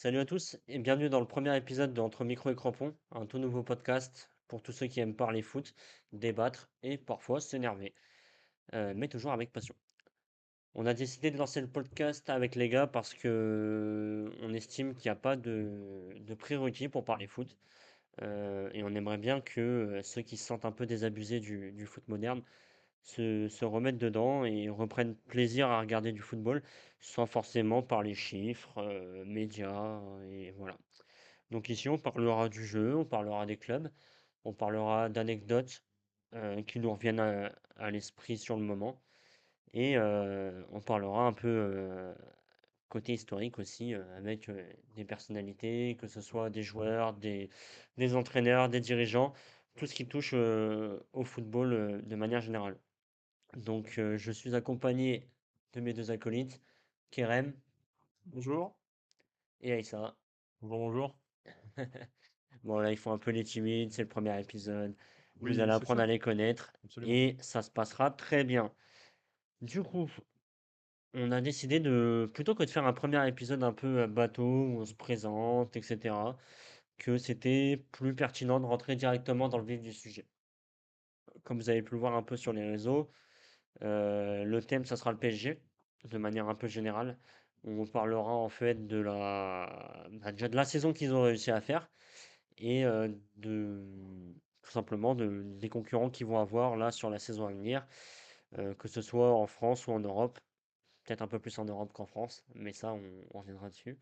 Salut à tous et bienvenue dans le premier épisode de Entre Micro et Crampons, un tout nouveau podcast pour tous ceux qui aiment parler foot, débattre et parfois s'énerver, mais toujours avec passion. On a décidé de lancer le podcast avec les gars parce que on estime qu'il n'y a pas de prérequis pour parler foot, et on aimerait bien que ceux qui se sentent un peu désabusés du foot moderne se remettent dedans et reprennent plaisir à regarder du football sans forcément parler chiffres, médias, et voilà. Donc ici, on parlera du jeu, on parlera des clubs, on parlera d'anecdotes qui nous reviennent à l'esprit sur le moment, et on parlera un peu côté historique aussi, avec des personnalités, que ce soit des joueurs, des entraîneurs, des dirigeants, tout ce qui touche au football de manière générale. Donc je suis accompagné de mes deux acolytes, Kerem Bonjour. et Aïssa. Bonjour, bonjour. Bon, là, ils font un peu les timides, c'est le premier épisode. Vous Oui, allez c'est apprendre ça, à les connaître absolument. et ça se passera très bien. Du coup, on a décidé de, plutôt que de faire un premier épisode un peu bateau où on se présente, etc., que c'était plus pertinent de rentrer directement dans le vif du sujet. Comme vous avez pu le voir un peu sur les réseaux, le thème, ça sera le PSG, de manière un peu générale. On parlera en fait déjà de la saison qu'ils ont réussi à faire et tout simplement des concurrents qu'ils vont avoir là sur la saison à venir, que ce soit en France ou en Europe, peut-être un peu plus en Europe qu'en France, mais ça on reviendra dessus.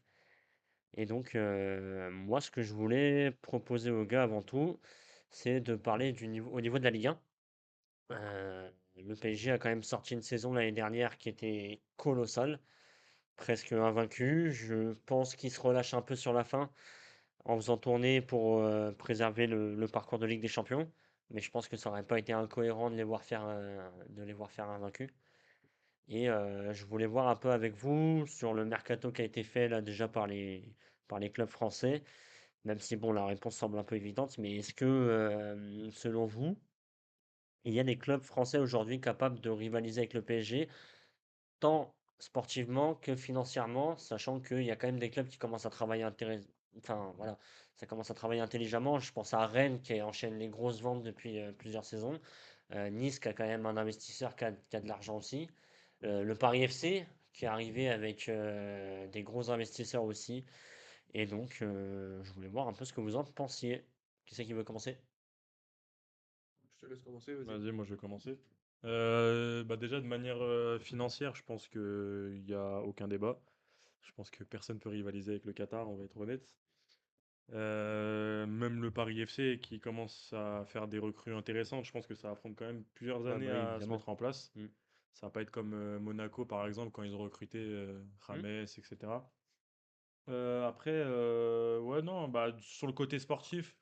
Et donc moi ce que je voulais proposer aux gars avant tout, c'est de parler au niveau de la Ligue 1. Le PSG a quand même sorti une saison l'année dernière qui était colossale, presque invaincu. Je pense qu'il se relâche un peu sur la fin en faisant tourner pour préserver le parcours de Ligue des Champions. Mais je pense que ça aurait pas été incohérent de les voir faire invaincus. Et je voulais voir un peu avec vous sur le mercato qui a été fait là déjà par les clubs français. Même si bon, la réponse semble un peu évidente, mais est-ce que selon vous, il y a des clubs français aujourd'hui capables de rivaliser avec le PSG, tant sportivement que financièrement, sachant qu'il y a quand même des clubs qui commencent à travailler enfin voilà, ça commence à travailler intelligemment. Je pense à Rennes qui enchaîne les grosses ventes depuis plusieurs saisons. Nice qui a quand même un investisseur qui a de l'argent aussi. Le Paris FC qui est arrivé avec des gros investisseurs aussi. Et donc, je voulais voir un peu ce que vous en pensiez. Qui c'est qui veut commencer? Je te laisse commencer, vas-y. Vas-y, moi je vais commencer. Déjà de manière financière, je pense qu'il n'y a aucun débat. Je pense que personne peut rivaliser avec le Qatar, on va être honnête. Même le Paris FC qui commence à faire des recrues intéressantes, je pense que ça va prendre quand même plusieurs Ouais, années bah oui, à se évidemment. mettre en place. Mm. Ça va pas être comme Monaco par exemple quand ils ont recruté Mm. James, etc. Après, ouais, non, sur le côté sportif,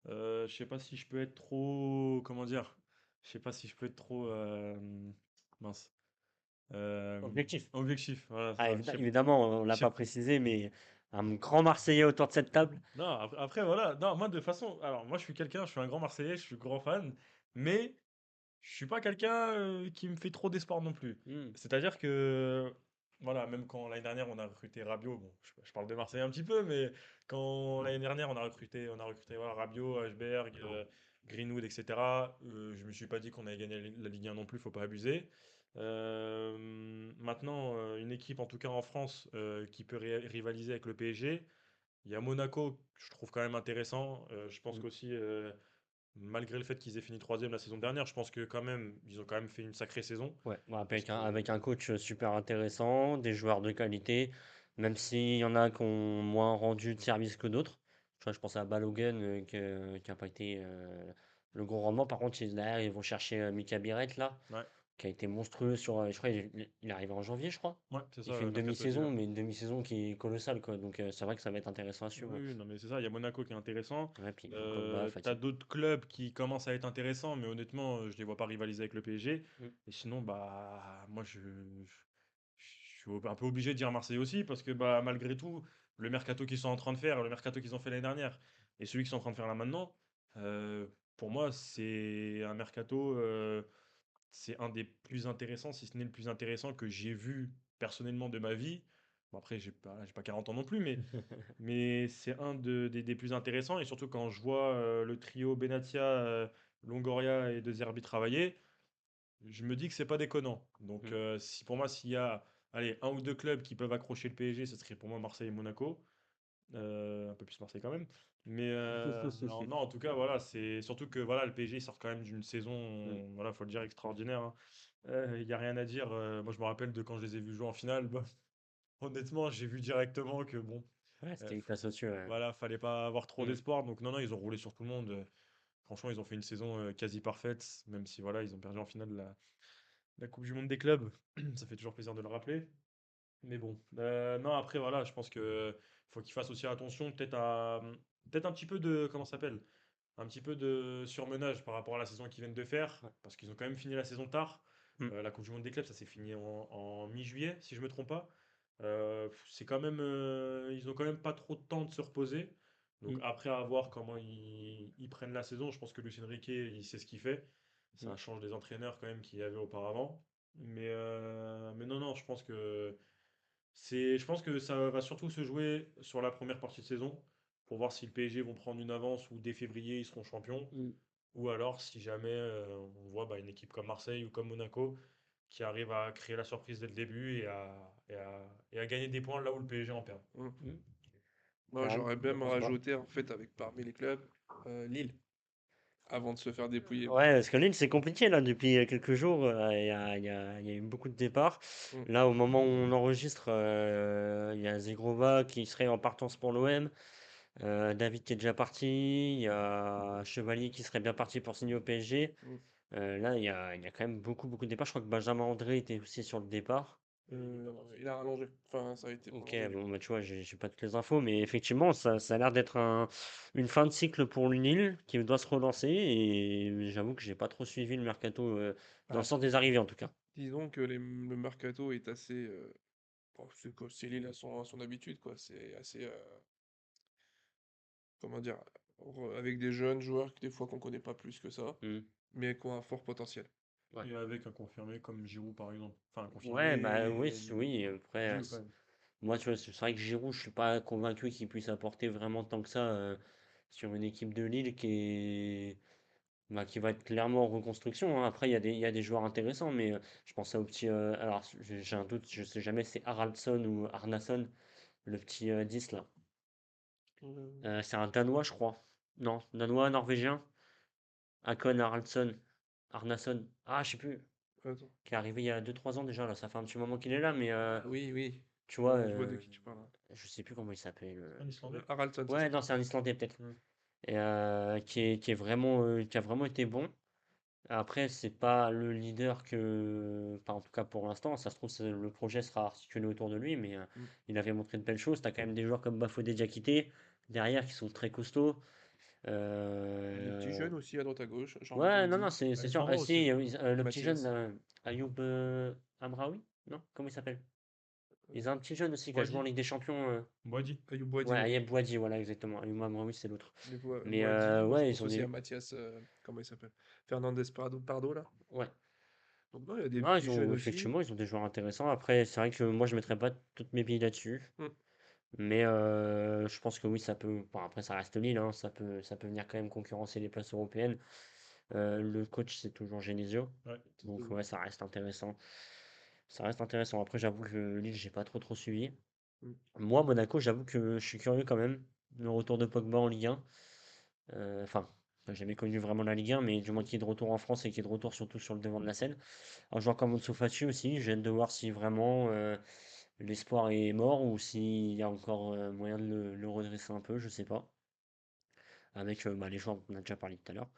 je sais pas si je peux être trop, comment dire, je sais pas si je peux être trop, mince, Objectif. objectif, voilà, c'est Ah, ça. évidemment, on Je l'a pas sais- précisé, mais un grand Marseillais autour de cette table. non, après, voilà, non, moi de façon, alors moi je suis un grand Marseillais, je suis grand fan, mais je suis pas quelqu'un qui me fait trop d'espoir non plus. Hmm. C'est-à-dire que, voilà, même quand l'année dernière on a recruté Rabiot, bon, je parle de Marseille un petit peu, mais quand l'année dernière on a recruté voilà, Rabiot, Højbjerg, Greenwood, etc. Je me suis pas dit qu'on allait gagner la Ligue 1 non plus, faut pas abuser. Maintenant, une équipe en tout cas en France qui peut rivaliser avec le PSG, il y a Monaco, que je trouve quand même intéressant. Je pense Hmm. qu'aussi, malgré le fait qu'ils aient fini troisième la saison dernière, je pense que quand même, ils ont quand même fait une sacrée saison. Ouais, bon, Parce avec un que coach super intéressant, des joueurs de qualité, même s'il y en a qui ont moins rendu de service que d'autres. Je pense à Balogun qui a pas été le gros rendement. Par contre, derrière, ils vont chercher Mika Biret là, ouais, qui a été monstrueux je crois il est arrivé en janvier, je crois. ouais, c'est Il ça, fait une mercato demi-saison, d'hiver. mais une demi-saison qui est colossale, quoi. Donc c'est vrai que ça va être intéressant à suivre. Oui, oui, non, mais c'est ça, il y a Monaco qui est intéressant. Ouais, puis Pogba, T'as Fati. d'autres clubs qui commencent à être intéressants, mais honnêtement, je les vois pas rivaliser avec le PSG. Mm. Et sinon, moi, je suis un peu obligé de dire Marseille aussi, parce que malgré tout, le mercato qu'ils sont en train de faire, le mercato qu'ils ont fait l'année dernière, et celui qu'ils sont en train de faire là maintenant, pour moi, c'est un mercato, c'est un des plus intéressants, si ce n'est le plus intéressant que j'ai vu personnellement de ma vie. Bon, après, j'ai pas 40 ans non plus, mais c'est un des plus intéressants. Et surtout quand je vois le trio Benatia, Longoria et De Zerbi travailler, je me dis que c'est pas déconnant. Donc, Mm. si, pour moi, s'il y a allez, un ou deux clubs qui peuvent accrocher le PSG, ce serait pour moi Marseille et Monaco. Un peu plus Marseille quand même. Mais non, non, en tout cas, voilà, c'est surtout que voilà, le PSG sort quand même d'une Mm. saison, voilà, faut le dire, extraordinaire, hein. Il n'y a rien à dire. Moi, je me rappelle de quand je les ai vus jouer en finale. Bah, honnêtement, j'ai vu directement que bon, Ouais, euh, c'était une f- classe au-dessus. Ouais. voilà, fallait pas avoir trop Mm. d'espoir. Donc non, non, ils ont roulé sur tout le monde. Franchement, ils ont fait une saison quasi parfaite, même si voilà, ils ont perdu en finale la Coupe du Monde des clubs. Ça fait toujours plaisir de le rappeler. Mais bon, non, après, voilà, je pense que faut qu'ils fassent aussi attention, peut-être un petit peu de, comment ça s'appelle? Un petit peu de surmenage par rapport à la saison qu'ils viennent de faire, Ouais. parce qu'ils ont quand même fini la saison tard. Mm. La Coupe du Monde des clubs, ça s'est fini en mi-juillet, si je me trompe pas. C'est quand même, ils ont quand même pas trop de temps de se reposer. Donc Mm. après, à voir comment ils prennent la saison. Je pense que Luis Enrique, il sait ce qu'il fait. Mm. Ça change des entraîneurs quand même qu'il y avait auparavant. Mais non, non, je pense que ça va surtout se jouer sur la première partie de saison pour voir si le PSG vont prendre une avance ou dès février ils seront champions. Mm. Ou alors si jamais on voit une équipe comme Marseille ou comme Monaco qui arrive à créer la surprise dès le début et à gagner des points là où le PSG en perd. Mm. Mm. Moi, Carrément, j'aurais t'en même penses quoi? rajouté, en fait, avec parmi les clubs, Lille, avant de se faire dépouiller. Ouais, parce que Lille, c'est compliqué là depuis quelques jours. Il y a eu beaucoup de départs. Mm. Là, au moment où on enregistre, il y a Zegrova qui serait en partance pour l'OM. David qui est déjà parti. Il y a Chevalier qui serait bien parti pour signer au PSG. Mm. Là, il y a quand même beaucoup de départs. Je crois que Benjamin André était aussi sur le départ. Il a rallongé. Enfin, ça a été Ok, prolongé, du bon, coup. bah, tu vois, j'ai pas toutes les infos, mais effectivement, ça a l'air d'être une fin de cycle pour l'UNIL qui doit se relancer. Et j'avoue que j'ai pas trop suivi le mercato dans le Bah, sens des arrivées en tout cas. disons que le mercato est assez. Bon, c'est quoi, c'est Lille à son habitude, quoi. C'est assez. Comment dire? Avec des jeunes joueurs que des fois qu'on connaît pas plus que ça, Hmm. mais qui ont un fort potentiel. Ouais. Et avec un confirmé comme Giroud par exemple. Enfin, un Ouais, confirmé bah oui, et oui. Après, vieux quand même. moi, tu vois, c'est vrai que Giroud, je suis pas convaincu qu'il puisse apporter vraiment tant que ça sur une équipe de Lille qui va être clairement en reconstruction, hein. Après, il y a des joueurs intéressants, mais je pense au petit. Alors, j'ai un doute, je sais jamais si c'est Haraldsson ou Arnason, le petit 10 là. Euh, C'est un Danois, je crois. Non, Danois, Norvégien. Hakon Haraldsson, Arnason. Ah, je sais plus. attends. Qui est arrivé il y a 2 3 ans déjà, là. Ça fait un petit moment qu'il est là, mais Ah oui, oui. tu vois, Je vois de qui tu parles, hein. je sais plus comment il s'appelle. Un Islandais? Haraldsson, c'est Ouais, ça. non, c'est un Islandais peut-être. Hmm. Et qui est vraiment, qui a vraiment été bon. Après, c'est pas le leader que, enfin, en tout cas pour l'instant, ça se trouve, le projet sera articulé autour de lui, mais Mm. il avait montré de belles choses. T'as quand même des joueurs comme Bafodé Diakité derrière qui sont très costauds. Des petits Euh, jeunes aussi à droite à gauche, genre Ouais, non, non, Mendy, c'est sûr. Alexandro aussi, Si, non? oui, le petit jeune, Mathias, Ayoub Amraoui, non? Comment il s'appelle? euh, Ils ont un petit jeune aussi qui a joué en Boadi? Ligue des Champions. Boadi? Ayoub Ouais, Boadi, oui. Ayeb Bouadji, voilà, exactement. Ayoub Amraoui, c'est l'autre. Mais Mais Boadi, moi je ouais, ils pense ont aussi à des. Mathias, comment il s'appelle? Fernandez Pardo, là. Ouais. Donc non, il y a des Non, petits jeunes aussi. effectivement, ils ont des joueurs intéressants. Après, c'est vrai que moi, je mettrais pas toutes mes billes là-dessus. Mm. Mais je pense que oui, ça peut. Bon, après, ça reste Lille, hein, ça peut venir quand même concurrencer les places européennes. Le coach, c'est toujours Genesio. Ouais. Donc, ouais, ça reste intéressant. Ça reste intéressant. Après, j'avoue que Lille, j'ai pas trop suivi. Mm. Moi, Monaco, j'avoue que je suis curieux quand même. Le retour de Pogba en Ligue 1. Enfin, j'ai jamais connu vraiment la Ligue 1, mais du moins qui est de retour en France et qui est de retour surtout sur le devant de la scène. Un joueur comme Ansu Fati aussi, j'ai hâte de voir si vraiment l'espoir est mort ou s'il y a encore moyen de le redresser un peu, je sais pas. Avec les joueurs qu'on a déjà parlé tout à l'heure,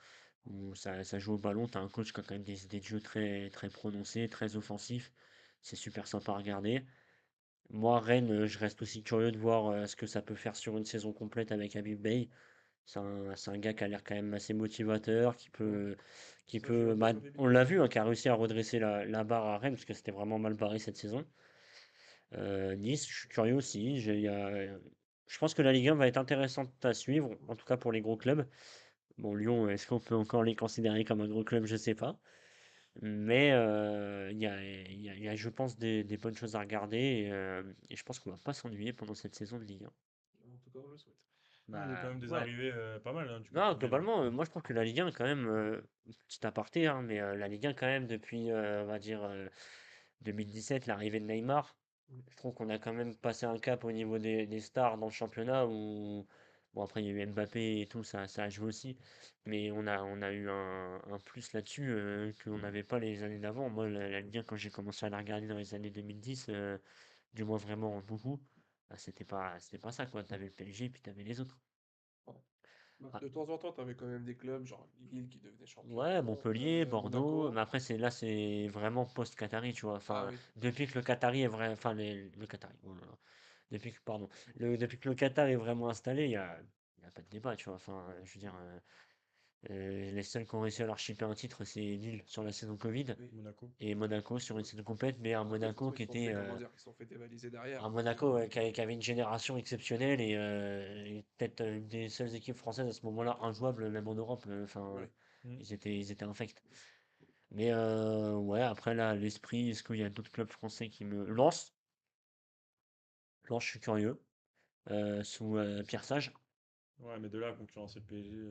où ça joue au ballon, t'as un coach qui a quand même des idées de jeu très prononcées, très offensifs. C'est super sympa à regarder. Moi, Rennes, je reste aussi curieux de voir ce que ça peut faire sur une saison complète avec Habib Bey. C'est un gars qui a l'air quand même assez motivateur, Mm. qui C'est un joueur peut, très on solide. l'a vu, hein, qui a réussi à redresser la barre à Rennes, parce que c'était vraiment mal barré cette saison. Nice, je suis curieux aussi. Je pense que la Ligue 1 va être intéressante à suivre, en tout cas pour les gros clubs. Bon, Lyon, est-ce qu'on peut encore les considérer comme un gros club? Je sais pas. Mais il y a, je pense, des bonnes choses à regarder et je pense qu'on va pas s'ennuyer pendant cette saison de Ligue 1. En tout cas, on le souhaite. Ouais, il y a quand Bah même des ouais. arrivées pas mal, hein, du Non, côté Milan. globalement, moi je trouve que la Ligue 1 quand même, petit aparté, hein, mais la Ligue 1 quand même depuis, on va dire 2017, l'arrivée de Neymar, Mm. je trouve qu'on a quand même passé un cap au niveau des stars dans le championnat où, bon après il y a eu Mbappé et tout, ça a joué aussi, mais on a eu un plus là-dessus qu'on n'avait pas les années d'avant. Moi la Ligue 1 quand j'ai commencé à la regarder dans les années 2010, du moins vraiment beaucoup, bah, c'était pas ça quoi, t'avais le PSG puis t'avais les autres. Ouais. Bah, Ah, de temps en temps, tu avais quand même des clubs, genre Lille qui devenait champion, ouais, Montpellier, Bordeaux, Monaco. mais après c'est vraiment post-Qatari, tu vois. Ah Enfin, oui. depuis que le Qatari est vrai, enfin le Qatari, oh là là. Depuis que, pardon, depuis que le Qatar est vraiment installé, il y a pas de débat, tu vois. Enfin, je veux dire, les seuls qui ont réussi à leur chipper un titre, c'est Lille sur la saison Covid Oui. Monaco. et Monaco sur une saison complète, mais un Après, de toute Monaco façon, ils qui se sont était fait, comment dire, ils se sont fait dévaliser derrière. un Monaco qui avait une génération exceptionnelle et peut-être une des seules équipes françaises à ce moment-là injouables même en Europe. Enfin, Oui. Mm. ils étaient infects. Mais ouais, après là, l'esprit, est-ce qu'il y a d'autres clubs français qui me lancent? Lens, je suis curieux. Sous Pierre Sage. Ouais, mais de là à concurrencer le PSG.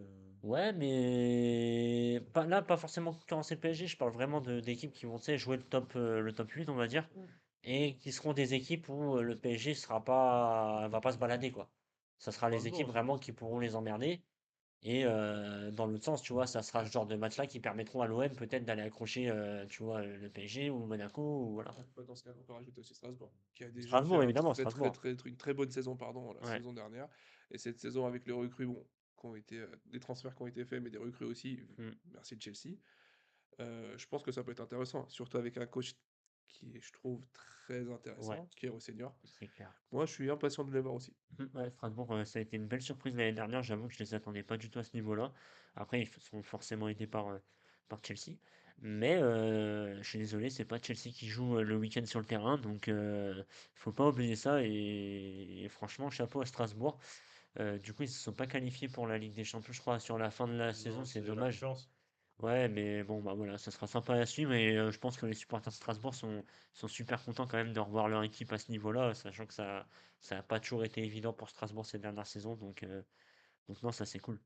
Ouais, mais pas, là, pas forcément concurrencer le PSG. Je parle vraiment d'équipes qui vont, tu sais, jouer le top 8 on va dire. Mm. Et qui seront des équipes où le PSG va pas se balader, quoi. Ça sera les Strasbourg équipes aussi. vraiment qui pourront les emmerder. Et dans l'autre sens, tu vois, ça sera ce genre de match-là qui permettront à l'OM peut-être d'aller accrocher, tu vois, le PSG ou Monaco, ou voilà. Ouais, dans ce cas, on peut rajouter aussi Strasbourg, qui a déjà fait Strasbourg, évidemment, Strasbourg. une très bonne saison, pardon, la Ouais. saison dernière. Et cette saison, avec les recrues, bon, qui ont été, des transferts qui ont été faits, mais des recrues aussi, Mm. merci de Chelsea. Je pense que ça peut être intéressant, surtout avec un coach qui est, je trouve, très Ouais, intéressant, qui est au senior. c'est clair. Moi, je suis impatient de les voir aussi. Ouais, Strasbourg, ça a été une belle surprise l'année dernière. J'avoue que je les attendais pas du tout à ce niveau-là. Après, ils sont forcément aidés par Chelsea. Mais je suis désolé, c'est pas Chelsea qui joue le week-end sur le terrain. Donc, faut pas oublier ça. Et franchement, chapeau à Strasbourg. Du coup, ils se sont pas qualifiés pour la Ligue des Champions, je crois, sur la fin de la saison. Non, C'est c'est la dommage. conférence. Ouais, mais bon, bah voilà, ça sera sympa à suivre. Et je pense que les supporters de Strasbourg sont super contents quand même de revoir leur équipe à ce niveau-là, sachant que ça n'a pas toujours été évident pour Strasbourg ces dernières saisons. Donc non, ça c'est cool.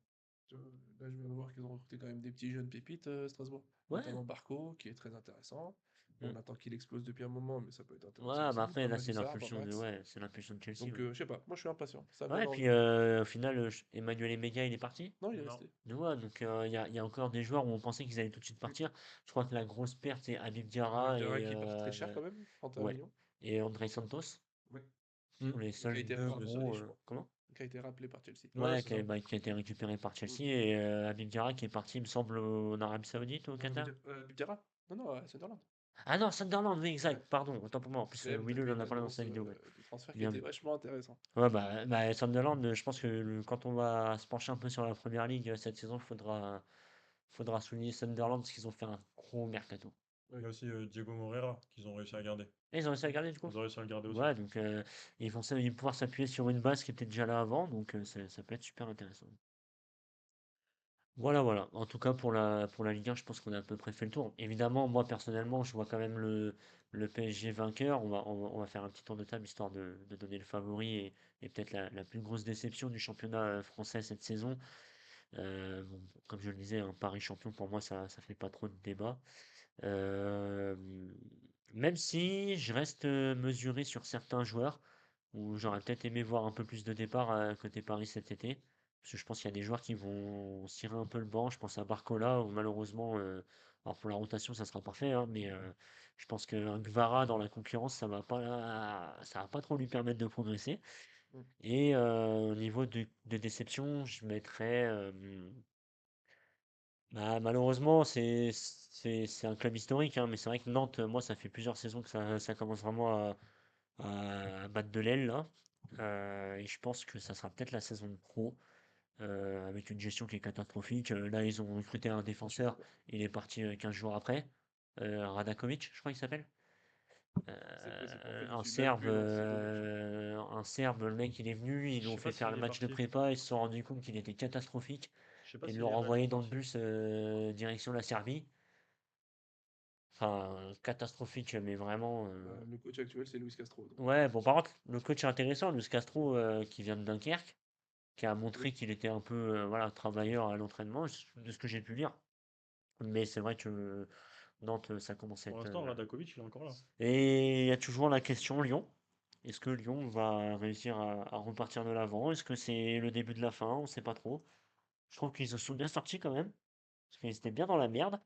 Euh, Là, je viens de voir qu'ils ont recruté quand même des petits jeunes pépites, Strasbourg, Ouais, notamment Barco, qui est très intéressant. Bon, mm. on attend qu'il explose depuis un moment, mais ça peut être intéressant Ouais, bah aussi. après, là, c'est Mamadou Sarr, pas l'impulsion de, Max. ouais, c'est l'impulsion de Chelsea. Donc, Ouais, je sais pas, moi je suis impatient, ça me ouais, donne et puis envie. au final, Emmanuel Emega, il est parti. Non, il est Non. resté. Donc il y a encore des joueurs où on pensait qu'ils allaient tout de suite Mm. partir. Je crois que la grosse perte, c'est Habib Avec Diarra Diarra et, qui part très cher quand même, 31 ouais, millions. et André Santos. Ouais. Sont les Et qui a seuls été deux rappelé, gros. je crois. Comment? Qui a été rappelé par Chelsea. Ouais, Ouais, c'est ça. qui a été récupéré par Mm. Chelsea et Habib Diarra qui est parti, il me semble, en Arabie Saoudite ou au Qatar. Diarra? Non, non, à Sunderland. Ah non, Sunderland, oui, Ouais. exact, pardon, autant pour moi. En plus, C'est même, Willou t'avais il en une a parlé dans sa annonce vidéo, ouais. de transfert qui Bien était vu. vachement intéressant. Ouais, bah, Sunderland, je pense que quand on va se pencher un peu sur la première ligue cette saison, faudra souligner Sunderland parce qu'ils ont fait un gros mercato. Il y a aussi Diego Moreira qu'ils ont réussi à garder. Et ils ont réussi à garder du coup? Ils ont réussi à le garder aussi. Ouais, donc ils vont pouvoir s'appuyer sur une base qui était déjà là avant, donc ça peut être super intéressant. Voilà, voilà. En tout cas, pour la Ligue 1, je pense qu'on a à peu près fait le tour. Évidemment, moi, personnellement, je vois quand même le PSG vainqueur. On va faire un petit tour de table histoire de donner le favori et peut-être la plus grosse déception du championnat français cette saison. Bon, comme je le disais, un Paris champion, pour moi, ça fait pas trop de débat. Euh, Même si je reste mesuré sur certains joueurs, où j'aurais peut-être aimé voir un peu plus de départ côté Paris cet été. Parce que je pense qu'il y a des joueurs qui vont cirer un peu le banc. Je pense à Barcola, où malheureusement, alors pour la rotation, ça sera parfait, hein, mais je pense qu'un Gvara dans la concurrence, ça va pas trop lui permettre de progresser. Mm. Et au niveau de déception, je mettrais. Bah, malheureusement, c'est un club historique, hein, mais c'est vrai que Nantes, moi, ça fait plusieurs saisons que ça commence vraiment à battre de l'aile là. Et je pense que ça sera peut-être la saison de pro, avec une gestion qui est catastrophique. Là, ils ont recruté un Je suis pas défenseur, d'accord. il est parti 15 jours après. Radakovic, je crois qu'il s'appelle. C'est possible. En fait, je Un suis même Serbe, plus dans ces évolutions. le mec, il est venu, ils Je l'ont sais fait pas faire s'il le est match de parti. prépa, ils se sont rendus compte qu'il était catastrophique. Je sais pas Ils s'il l'ont est réellement renvoyé dans le parti. bus direction la Serbie. Enfin, catastrophique, mais vraiment. Le coach actuel, c'est Luis Castro. Donc, Ouais, bon, par contre, le coach est intéressant, Luis Castro, qui vient de Dunkerque, qui a montré oui. qu'il était un peu voilà, travailleur à l'entraînement, de ce que j'ai pu lire. Mais c'est vrai que Nantes, ça commence à Pour être. l'instant, Radakovic, il est encore là. Et il y a toujours la question Lyon. Est-ce que Lyon va réussir à repartir de l'avant? Est-ce que c'est le début de la fin? On ne sait pas trop. Je trouve qu'ils se sont bien sortis quand même, parce qu'ils étaient bien dans la merde,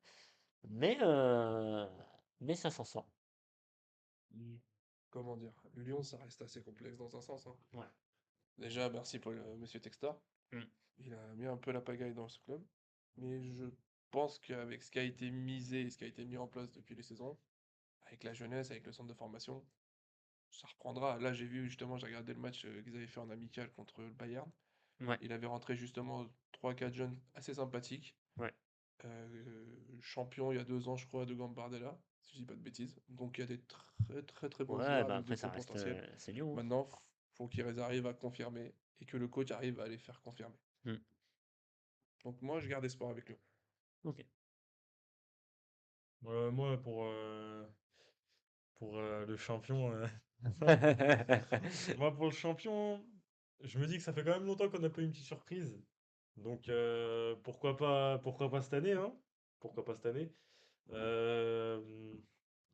mais, euh, mais ça s'en sort. L- Comment dire? Lyon, ça reste assez complexe dans un sens, hein. Ouais. Déjà, merci pour Monsieur Textor. Mm. Il a mis un peu la pagaille dans ce club. Mais je pense qu'avec ce qui a été misé et ce qui a été mis en place depuis les saisons, avec la jeunesse, avec le centre de formation, ça reprendra. Là, j'ai vu justement, j'ai regardé le match qu'ils avaient fait en amical contre le Bayern. Ouais, Il avait rentré justement trois quatre jeunes assez sympathiques. ouais. Champion il y a 2 ans, je crois, de Gambardella, si je dis pas de bêtises. Donc il y a des très très très bons Ouais, joueurs bah avec de après ça gros reste, potentiels. c'est Lyon, hein. Maintenant, faut qu'ils arrivent à confirmer et que le coach arrive à les faire confirmer. Mm. Donc moi, je garde espoir avec lui. Ok. Moi, pour le champion, moi, pour le champion, je me dis que ça fait quand même longtemps qu'on n'a pas eu une petite surprise. Donc, pourquoi pas cette année, hein? Pourquoi pas cette année? Euh,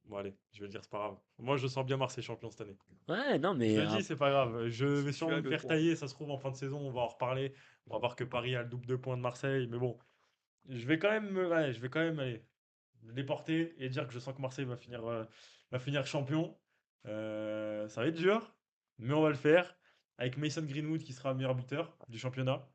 Bon, allez, je vais le dire, c'est pas grave. Moi, je sens bien Marseille champion cette année. Ouais, non, Je mais le dis, c'est pas grave. Je vais Je suis sûrement me avec faire toi. tailler, ça se trouve en fin de saison, on va en reparler. On va voir que Paris a le double de points de Marseille, mais bon, je vais quand même, ouais, je vais quand même aller les porter et dire que je sens que Marseille va finir champion. Ça va être dur, mais on va le faire avec Mason Greenwood qui sera meilleur buteur du championnat.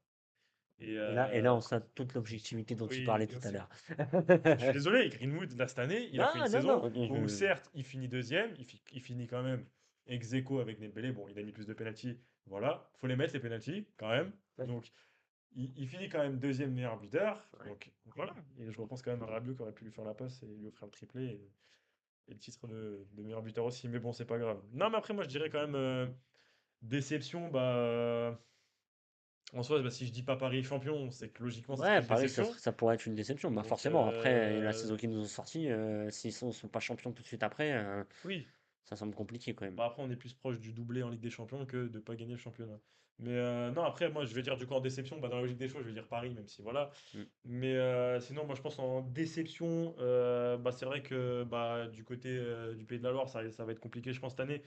Et et là, on sent toute l'objectivité dont tu oui, parlais Bien tout à sûr. l'heure. je suis désolé, Greenwood, là, cette année, il a fait une Non, non, non. saison où, certes, il finit deuxième, il finit quand même ex aequo avec Dembélé. Bon, il a mis plus de pénalty. Voilà, faut les mettre, les pénalty, quand même. Ouais. Donc, il finit quand même deuxième meilleur buteur. Ouais. Donc, voilà. Et je repense quand même à Rabiot qui aurait pu lui faire la passe et lui offrir le triplé et le titre de meilleur buteur aussi. Mais bon, c'est pas grave. Non, mais après, moi, je dirais quand même déception. Bah, en soi, bah, si je dis pas Paris champion, c'est que logiquement, ça serait Ouais, une pareil, déception. ça pourrait être une déception. Bah Donc, forcément, après la saison qu'ils nous ont sorti, s'ils sont pas champions tout de suite après, oui. ça semble compliqué quand même. Bah après, on est plus proche du doublé en Ligue des Champions que de pas gagner le championnat. Mais non, après, moi, je vais dire du coup en déception, bah, dans la logique des choses, je vais dire Paris, même si voilà. Mm. Mais sinon, moi, je pense en déception, bah, c'est vrai que bah, du côté du Pays de la Loire, ça va être compliqué, je pense, cette année.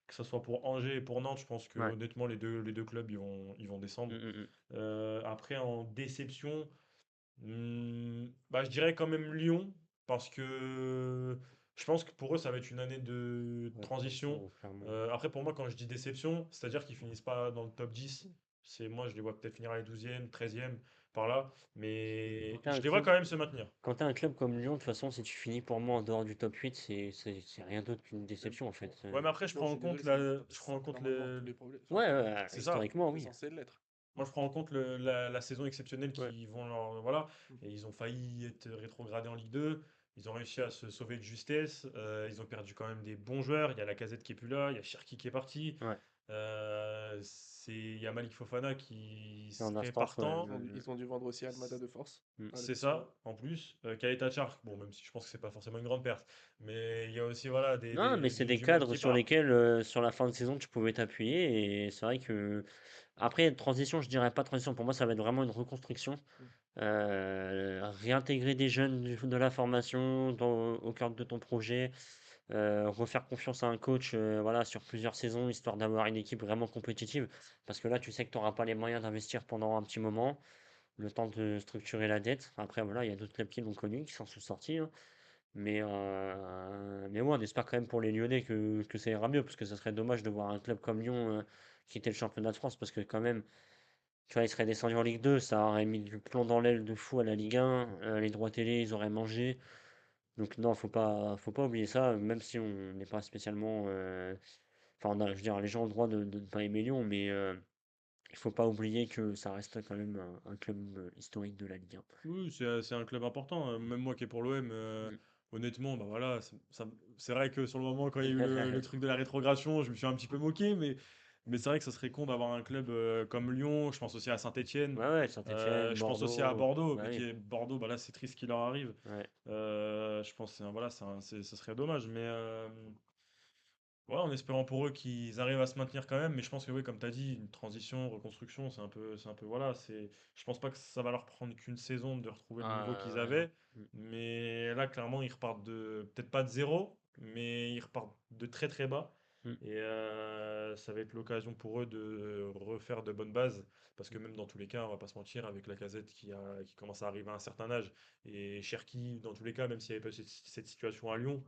Que ce soit pour Angers et pour Nantes, je pense que Ouais. honnêtement, les deux clubs, ils vont Mm, descendre. mm, mm. Après, en déception, bah, je dirais quand même Lyon, parce que je pense que pour eux, ça va être une année de Ouais, transition. clairement. Après, pour moi, quand je dis déception, c'est-à-dire qu'ils finissent pas dans le top 10. Moi, je les vois peut-être finir à les 12e, 13e, par là. Mais Quand t'as je un les vois club, quand même se maintenir. quand t'as un club comme Lyon, de toute façon, si tu finis pour moi en dehors du top 8, c'est rien d'autre qu'une Même déception en fait. pour Ouais, mais après, Lyon, je suis désolé, c'est dans le top je prends en 5 compte normalement, tous les problèmes. Enfin, Ouais, tous les... ouais, c'est ça. historiquement, C'est oui. censé l'être. Moi, je prends en compte la saison exceptionnelle Ouais. qui vont leur. Voilà. Mm. Et ils ont failli être rétrogradés en Ligue 2. Ils ont réussi à se sauver de justesse. Ils ont perdu quand même des bons joueurs. Il y a Lacazette qui est plus là. Il y a Cherki qui est parti. Ouais. Il y a Malik Fofana qui C'est en serait instance, ouais. partant. Ils ont dû vendre aussi Almada de force Mm. à la C'est BCE. ça, en plus. Kaleta Chark, bon, même si je pense que c'est pas forcément une grande perte. Mais il y a aussi voilà, Non, mais c'est des du monde cadres qui sur part. lesquels, sur la fin de saison, tu pouvais t'appuyer. Et c'est vrai que. Après, transition, je dirais pas transition. Pour moi, ça va être vraiment une reconstruction. Mm. Réintégrer des jeunes de la formation au cœur de ton projet. Refaire confiance à un coach voilà, sur plusieurs saisons, histoire d'avoir une équipe vraiment compétitive. Parce que là, tu sais que tu n'auras pas les moyens d'investir pendant un petit moment, le temps de structurer la dette. Après, voilà, il y a d'autres clubs qui l'ont connu, qui s'en sont sortis, hein. Mais ouais, on espère quand même pour les Lyonnais que ça ira mieux, parce que ça serait dommage de voir un club comme Lyon quitter le championnat de France, parce que quand même, tu vois, ils seraient descendus en Ligue 2, ça aurait mis du plomb dans l'aile de fou à la Ligue 1, les droits télé, ils auraient mangé. Donc non, faut pas oublier ça, même si on n'est pas spécialement... Enfin, je veux dire, les gens ont le droit de ne pas aimer Lyon, mais il faut pas oublier que ça reste quand même un club historique de la Ligue 1. Oui, c'est un club important. Même moi qui est pour l'OM, Mm. honnêtement, bah voilà, c'est vrai que sur le moment, quand il y a eu le truc de la rétrogradation, je me suis un petit peu moqué, Mais c'est vrai que ça serait con d'avoir un club comme Lyon. Je pense aussi à Saint-Étienne. Ouais, ouais, Saint-Étienne, Je pense aussi à Bordeaux. Bordeaux, Bah mais oui, Bordeaux, bah là, c'est triste ce qui leur arrive. ouais. Je pense que voilà, ce serait dommage. Mais ouais, en espérant pour eux qu'ils arrivent à se maintenir quand même. Mais je pense que oui, comme tu as dit, une transition, reconstruction, voilà. Je pense pas que ça va leur prendre qu'une saison de retrouver le niveau qu'ils Ouais, non. avaient. Mais là, clairement, ils repartent peut-être pas de zéro, mais ils repartent de très très bas. Mm. Et ça va être l'occasion pour eux de refaire de bonnes bases. Parce que même dans tous les cas, on va pas se mentir, avec Lacazette qui commence à arriver à un certain âge, et Cherki, dans tous les cas, même s'il n'y avait pas cette situation à Lyon,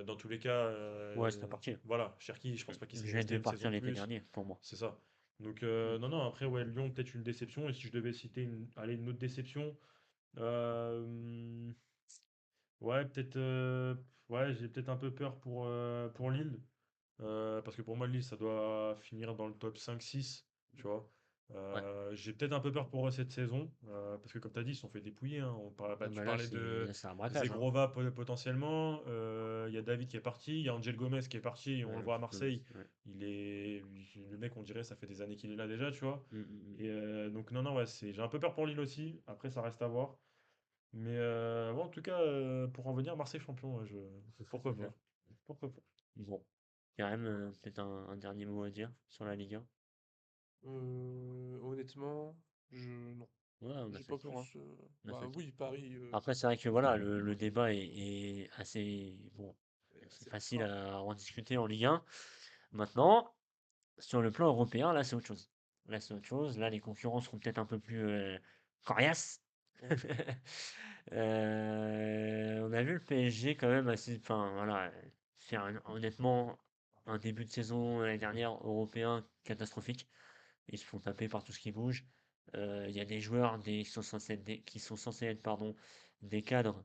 dans tous les cas, Ouais, c'est parti. voilà, Cherki, je pense pas qu'il serait Je viens resté de une saison partir de l'été plus. dernier, pour moi. C'est ça. Donc, Mm. non, non, après, ouais, Lyon, peut-être une déception. Et si je devais citer une autre déception, euh, ouais, ouais, j'ai peut-être un peu peur pour Lille. Parce que pour moi, Lille, ça doit finir dans le top 5-6, tu vois. Ouais. J'ai peut-être un peu peur pour eux cette saison, parce que comme tu as dit, ils se sont fait dépouiller, hein. Ah Tu bah là, parlais de c'est un braquage, hein. Zegrova potentiellement, il y a David qui est parti, il y a Angel Gomez qui est parti, on le voit à Marseille. Ouais. Le mec, on dirait, ça fait des années qu'il est là déjà, tu vois. Mm. Et donc, non, non, ouais, j'ai un peu peur pour Lille aussi. Après, ça reste à voir. Mais bon, en tout cas, pour en venir, Marseille champion, ouais, pourquoi pas? Pourquoi pas? Bon. Quand même, peut-être un dernier mot à dire sur la Ligue 1. Honnêtement, non. Ouais, on a J'ai fait le pas tour, hein. plus. On a fait Bah le tour. oui, Paris, Après, c'est vrai que voilà, le débat est assez. Bon, c'est c'est facile restreint. à en discuter en Ligue 1. Maintenant, sur le plan européen, là, c'est autre chose. Là, c'est autre chose. Là, les concurrents seront peut-être un peu plus coriaces. Ouais. On a vu le PSG quand même assez. Enfin, voilà, faire honnêtement un début de saison l'année dernière européen catastrophique. Ils se font taper par tout ce qui bouge. Il y a des joueurs qui sont censés être pardon, des cadres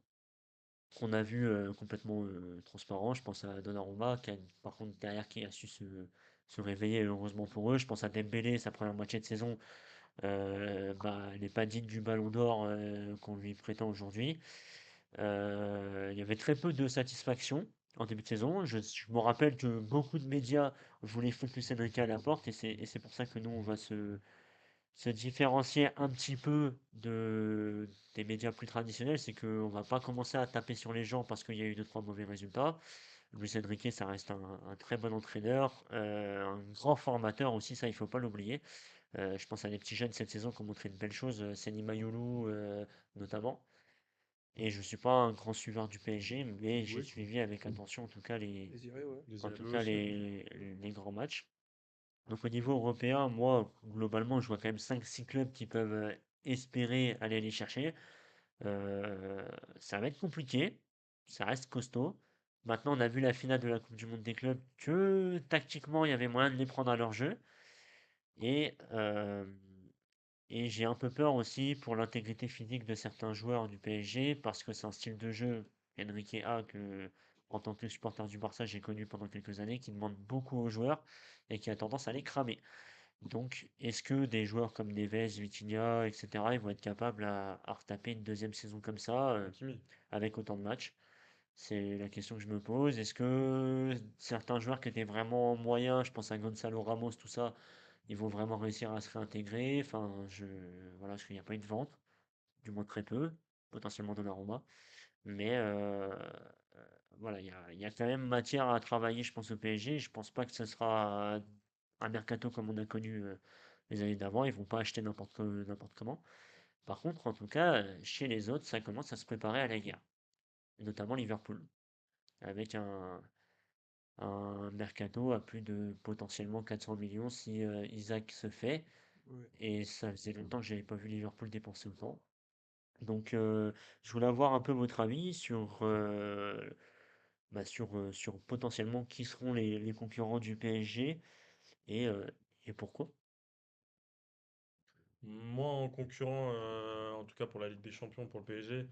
qu'on a vu complètement transparents. Je pense à Donnarumma, par contre derrière qui a su se réveiller, heureusement pour eux. Je pense à Dembélé, sa première moitié de saison, bah, elle n'est pas digne du ballon d'or qu'on lui prétend aujourd'hui. Il y avait très peu de satisfaction en début de saison. Je me rappelle que beaucoup de médias voulaient focuser Enrique à la porte et c'est pour ça que nous, on va se différencier un petit peu des médias plus traditionnels, c'est qu'on va pas commencer à taper sur les gens parce qu'il y a eu deux, trois mauvais résultats. Luis Enrique, ça reste un très bon entraîneur, un grand formateur aussi, ça il faut pas l'oublier. Je pense à des petits jeunes cette saison qui ont montré de belles choses, Seny Mayulu notamment. Et je suis pas un grand suiveur du PSG, mais j'ai Oui, suivi avec attention Désiré, ouais. les en tout Irébeux cas aussi, hein. les grands matchs. Donc au niveau européen, moi, globalement, je vois quand même cinq six clubs qui peuvent espérer aller les chercher. Euh, Ça va être compliqué, ça reste costaud. Maintenant, on a vu la finale de la Coupe du Monde des clubs que tactiquement, il y avait moyen de les prendre à leur jeu. Et, euh, et j'ai un peu peur aussi pour l'intégrité physique de certains joueurs du PSG parce que c'est un style de jeu, Enrique A, que en tant que supporter du Barça, j'ai connu pendant quelques années, qui demande beaucoup aux joueurs et qui a tendance à les cramer. Donc, est-ce que des joueurs comme Neves, Vitinha, etc., ils vont être capables à retaper une deuxième saison comme ça, Hakimi. avec autant de matchs? C'est la question que je me pose. Est-ce que certains joueurs qui étaient vraiment moyens, je pense à Gonzalo Ramos, tout ça, ils vont vraiment réussir à se réintégrer? Enfin, voilà, parce qu'il n'y a pas eu de vente, du moins très peu, potentiellement Donnarumma. Mais voilà, il y a quand même matière à travailler, je pense, au PSG. Je pense pas que ce sera un mercato comme on a connu les années d'avant. Ils vont pas acheter n'importe comment. Par contre, en tout cas, chez les autres, ça commence à se préparer à la guerre. Et notamment Liverpool, avec un mercato à plus de potentiellement 400 millions si Isaac se fait. Ouais. Et ça faisait longtemps que j'avais pas vu Liverpool dépenser autant. Donc, je voulais avoir un peu votre avis sur potentiellement qui seront les concurrents du PSG et, euh, et pourquoi. Moi, en concurrent, en tout cas pour la Ligue des Champions, pour le PSG,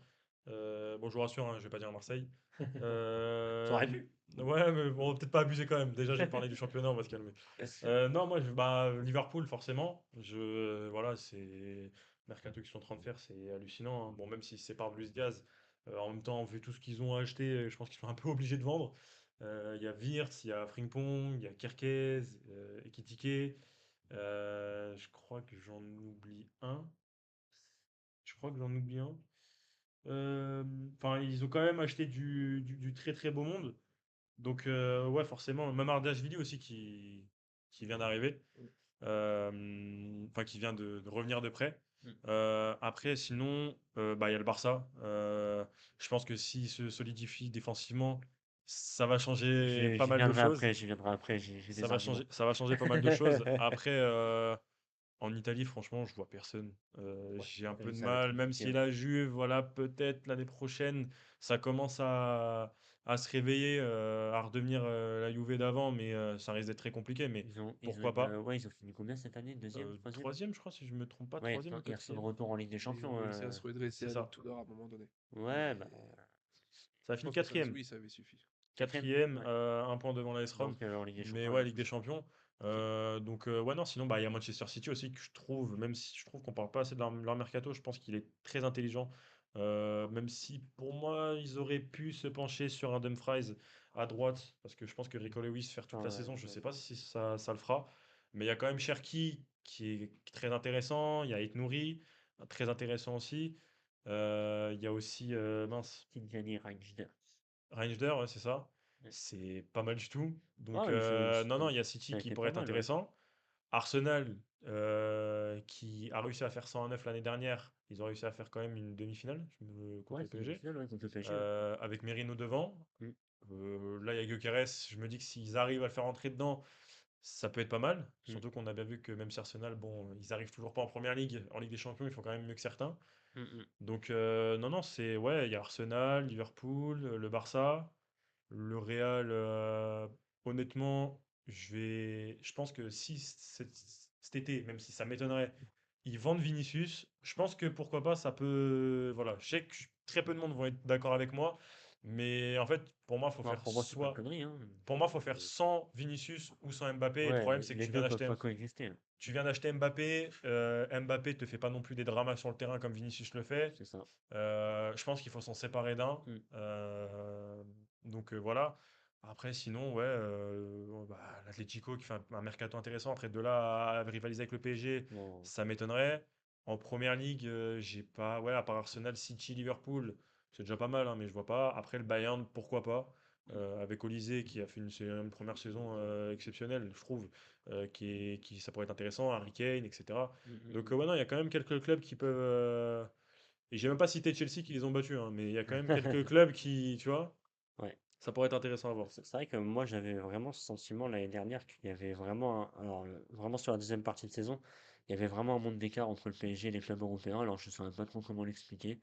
bon, je vous rassure, hein, je vais pas dire Marseille. Ça Euh, aurait pu. ouais, mais bon, peut-être pas abuser quand même. Déjà, j'ai parlé du championnat, on va se calmer. Non, moi, bah, Liverpool, forcément. Voilà, c'est mercato qu'ils sont en train de faire, c'est hallucinant, hein. Bon, même si c'est par Luis Diaz, en même temps, vu tout ce qu'ils ont acheté, je pense qu'ils sont un peu obligés de vendre. Il y a Wirtz, il y a Frimpong, il y a Kerkez, Ekitike. Je crois que j'en oublie un. Je crois que j'en oublie un. Enfin, ils ont quand même acheté du très très beau monde. Donc, ouais, forcément, même Ardashvili aussi qui vient d'arriver. Enfin, qui vient de revenir de près. Mm. Après, sinon, bah, il y a le Barça. Je pense que s'il se solidifie défensivement, ça va changer pas J'y mal de viendrai choses. après, j'ai des arguments. Ça va changer pas mal de choses. Après, en Italie, franchement, je vois personne. Ouais, J'ai un peu de ça va être mal, même compliqué, si ouais. la Juve, voilà, peut-être l'année prochaine, ça commence à se réveiller, à redevenir la Juve d'avant, mais ça risque d'être très compliqué. Mais pourquoi pas? Ouais, ils ont fini combien cette année? Deuxième, troisième? Troisième, je crois, si je me trompe pas, Ouais, troisième ou ils sont de quatrième. retour en Ligue des Et ils ont Champions. réussi à se redresser C'est avec ça. Tudor à un moment donné. Ouais, Mais bah, Ça a je fini pense que quatrième. oui, ça avait suffi. quatrième? Quatrième, Ouais. un point devant la S-Rome. Donc en Ligue des Mais Champions, ouais, ouais. Ligue des Champions. Ok. Donc, ouais, non, sinon, bah, il y a Manchester City aussi que je trouve, même si je trouve qu'on parle pas assez de leur mercato, je pense qu'il est très intelligent. Même si pour moi, ils auraient pu se pencher sur un Dumfries à droite, parce que je pense que Rico Lewis faire toute la Ouais, saison, je sais ouais. pas si ça le fera. Mais il y a quand même Cherki qui est très intéressant. Il y a Aït Nouri, très intéressant aussi. Il y a aussi, mince. Tidjani Reijnder. Reinsder, ouais, c'est ça. Ouais. C'est pas mal du tout. Donc, Ouais, non, non, il y a ça City a qui été pourrait pas être mal, ouais. intéressant. Arsenal, qui a réussi à faire 109 l'année dernière. Ils ont réussi à faire quand même une demi-finale contre Ouais, le c'est PSG. demi-finale, ouais, contre le PSG, ouais. Avec Merino devant. Mm. Là, il y a Gyökeres. Je me dis que s'ils arrivent à le faire entrer dedans, ça peut être pas mal. Mm. Surtout qu'on a bien vu que même si Arsenal, bon, ils arrivent toujours pas en première ligue. En Ligue des Champions, ils font quand même mieux que certains. Mm, mm. Donc, non, non, c'est. Ouais, il y a Arsenal, Liverpool, le Barça. Le Real, honnêtement, je pense que si cet été, même si ça m'étonnerait, ils vendent Vinicius, je pense que pourquoi pas, ça peut. Voilà, je sais que très peu de monde vont être d'accord avec moi, mais en fait, pour moi, faut Non, faire pour moi, c'est pas une soit. connerie, hein. Pour moi, faut faire sans Vinicius ou sans Mbappé. Et le Ouais, problème, c'est que les deux peuvent pas coexister, hein. tu viens d'acheter Mbappé. Mbappé te fait pas non plus des dramas sur le terrain comme Vinicius le fait. C'est ça. Je pense qu'il faut s'en séparer d'un. Mm. Donc, voilà. Après, sinon, ouais, bah, l'Atlético qui fait un mercato intéressant. Après, de là à rivaliser avec le PSG, Bon. ça m'étonnerait. En première ligue, j'ai pas. Ouais, à part Arsenal, City, Liverpool, c'est déjà pas mal, hein, mais je vois pas. Après, le Bayern, pourquoi pas. Avec Olysée qui a fait une première saison exceptionnelle, je trouve, ça pourrait être intéressant. Harry Kane, etc. Mm, mm, Donc, mm. ouais, non, il y a quand même quelques clubs qui peuvent. Et j'ai même pas cité Chelsea qui les ont battus, hein, mais il y a quand même quelques clubs qui, tu vois, Ouais. ça pourrait être intéressant à voir. C'est vrai que moi j'avais vraiment ce sentiment l'année dernière qu'il y avait vraiment alors vraiment sur la deuxième partie de saison, il y avait vraiment un monde d'écart entre le PSG et les clubs européens. Alors je ne saurais pas trop comment l'expliquer.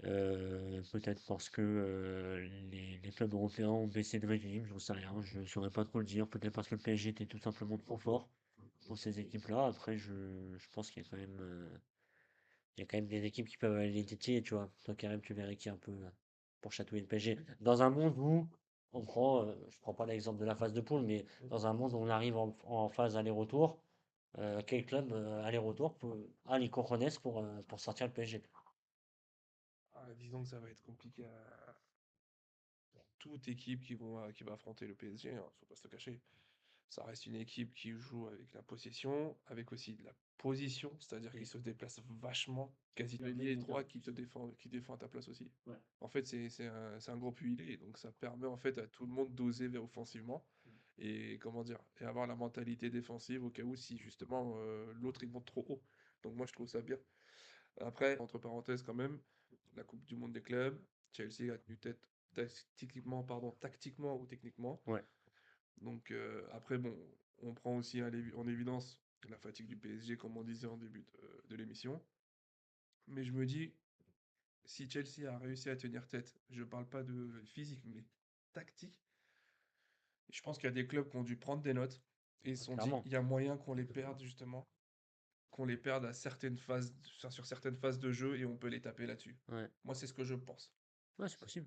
Peut-être parce que les clubs européens ont baissé de régime, j'en sais rien, je ne saurais pas trop le dire. Peut-être parce que le PSG était tout simplement trop fort pour ces équipes-là. Après, je pense qu'il y a quand même, il y a quand même des équipes qui peuvent aller les titiller, tu vois. Toi, Karim, tu verrais qui un peu pour chatouiller le PSG. Dans un monde où je prends pas l'exemple de la phase de poule, mais dans un monde où on arrive en phase aller-retour, quel club aller-retour a les cojones pour sortir le PSG? Ah, disons que ça va être compliqué à toute équipe qui va affronter le PSG, hein, faut pas se le cacher. Ça reste une équipe qui joue avec la possession, avec aussi de la position, c'est-à-dire qu'ils se déplacent vachement, quasi l'ailier droit qui défend à ta place aussi. Ouais. En fait, c'est un gros huilé, donc ça permet en fait à tout le monde d'oser vers offensivement et comment dire, et avoir la mentalité défensive au cas où si justement l'autre il monte trop haut. Donc moi je trouve ça bien. Après, entre parenthèses quand même, la Coupe du Monde des clubs, Chelsea a tenu tête tactiquement ou techniquement. Ouais. Donc après, bon, on prend aussi en évidence la fatigue du PSG, comme on disait en début de l'émission. Mais je me dis, si Chelsea a réussi à tenir tête, je parle pas de physique, mais tactique, je pense qu'il y a des clubs qui ont dû prendre des notes et ils se sont dit, Clairement. il y a moyen qu'on les perde justement, qu'on les perde à certaines phases, sur certaines phases de jeu et on peut les taper là-dessus. Ouais. Moi, c'est ce que je pense. Ouais, c'est possible.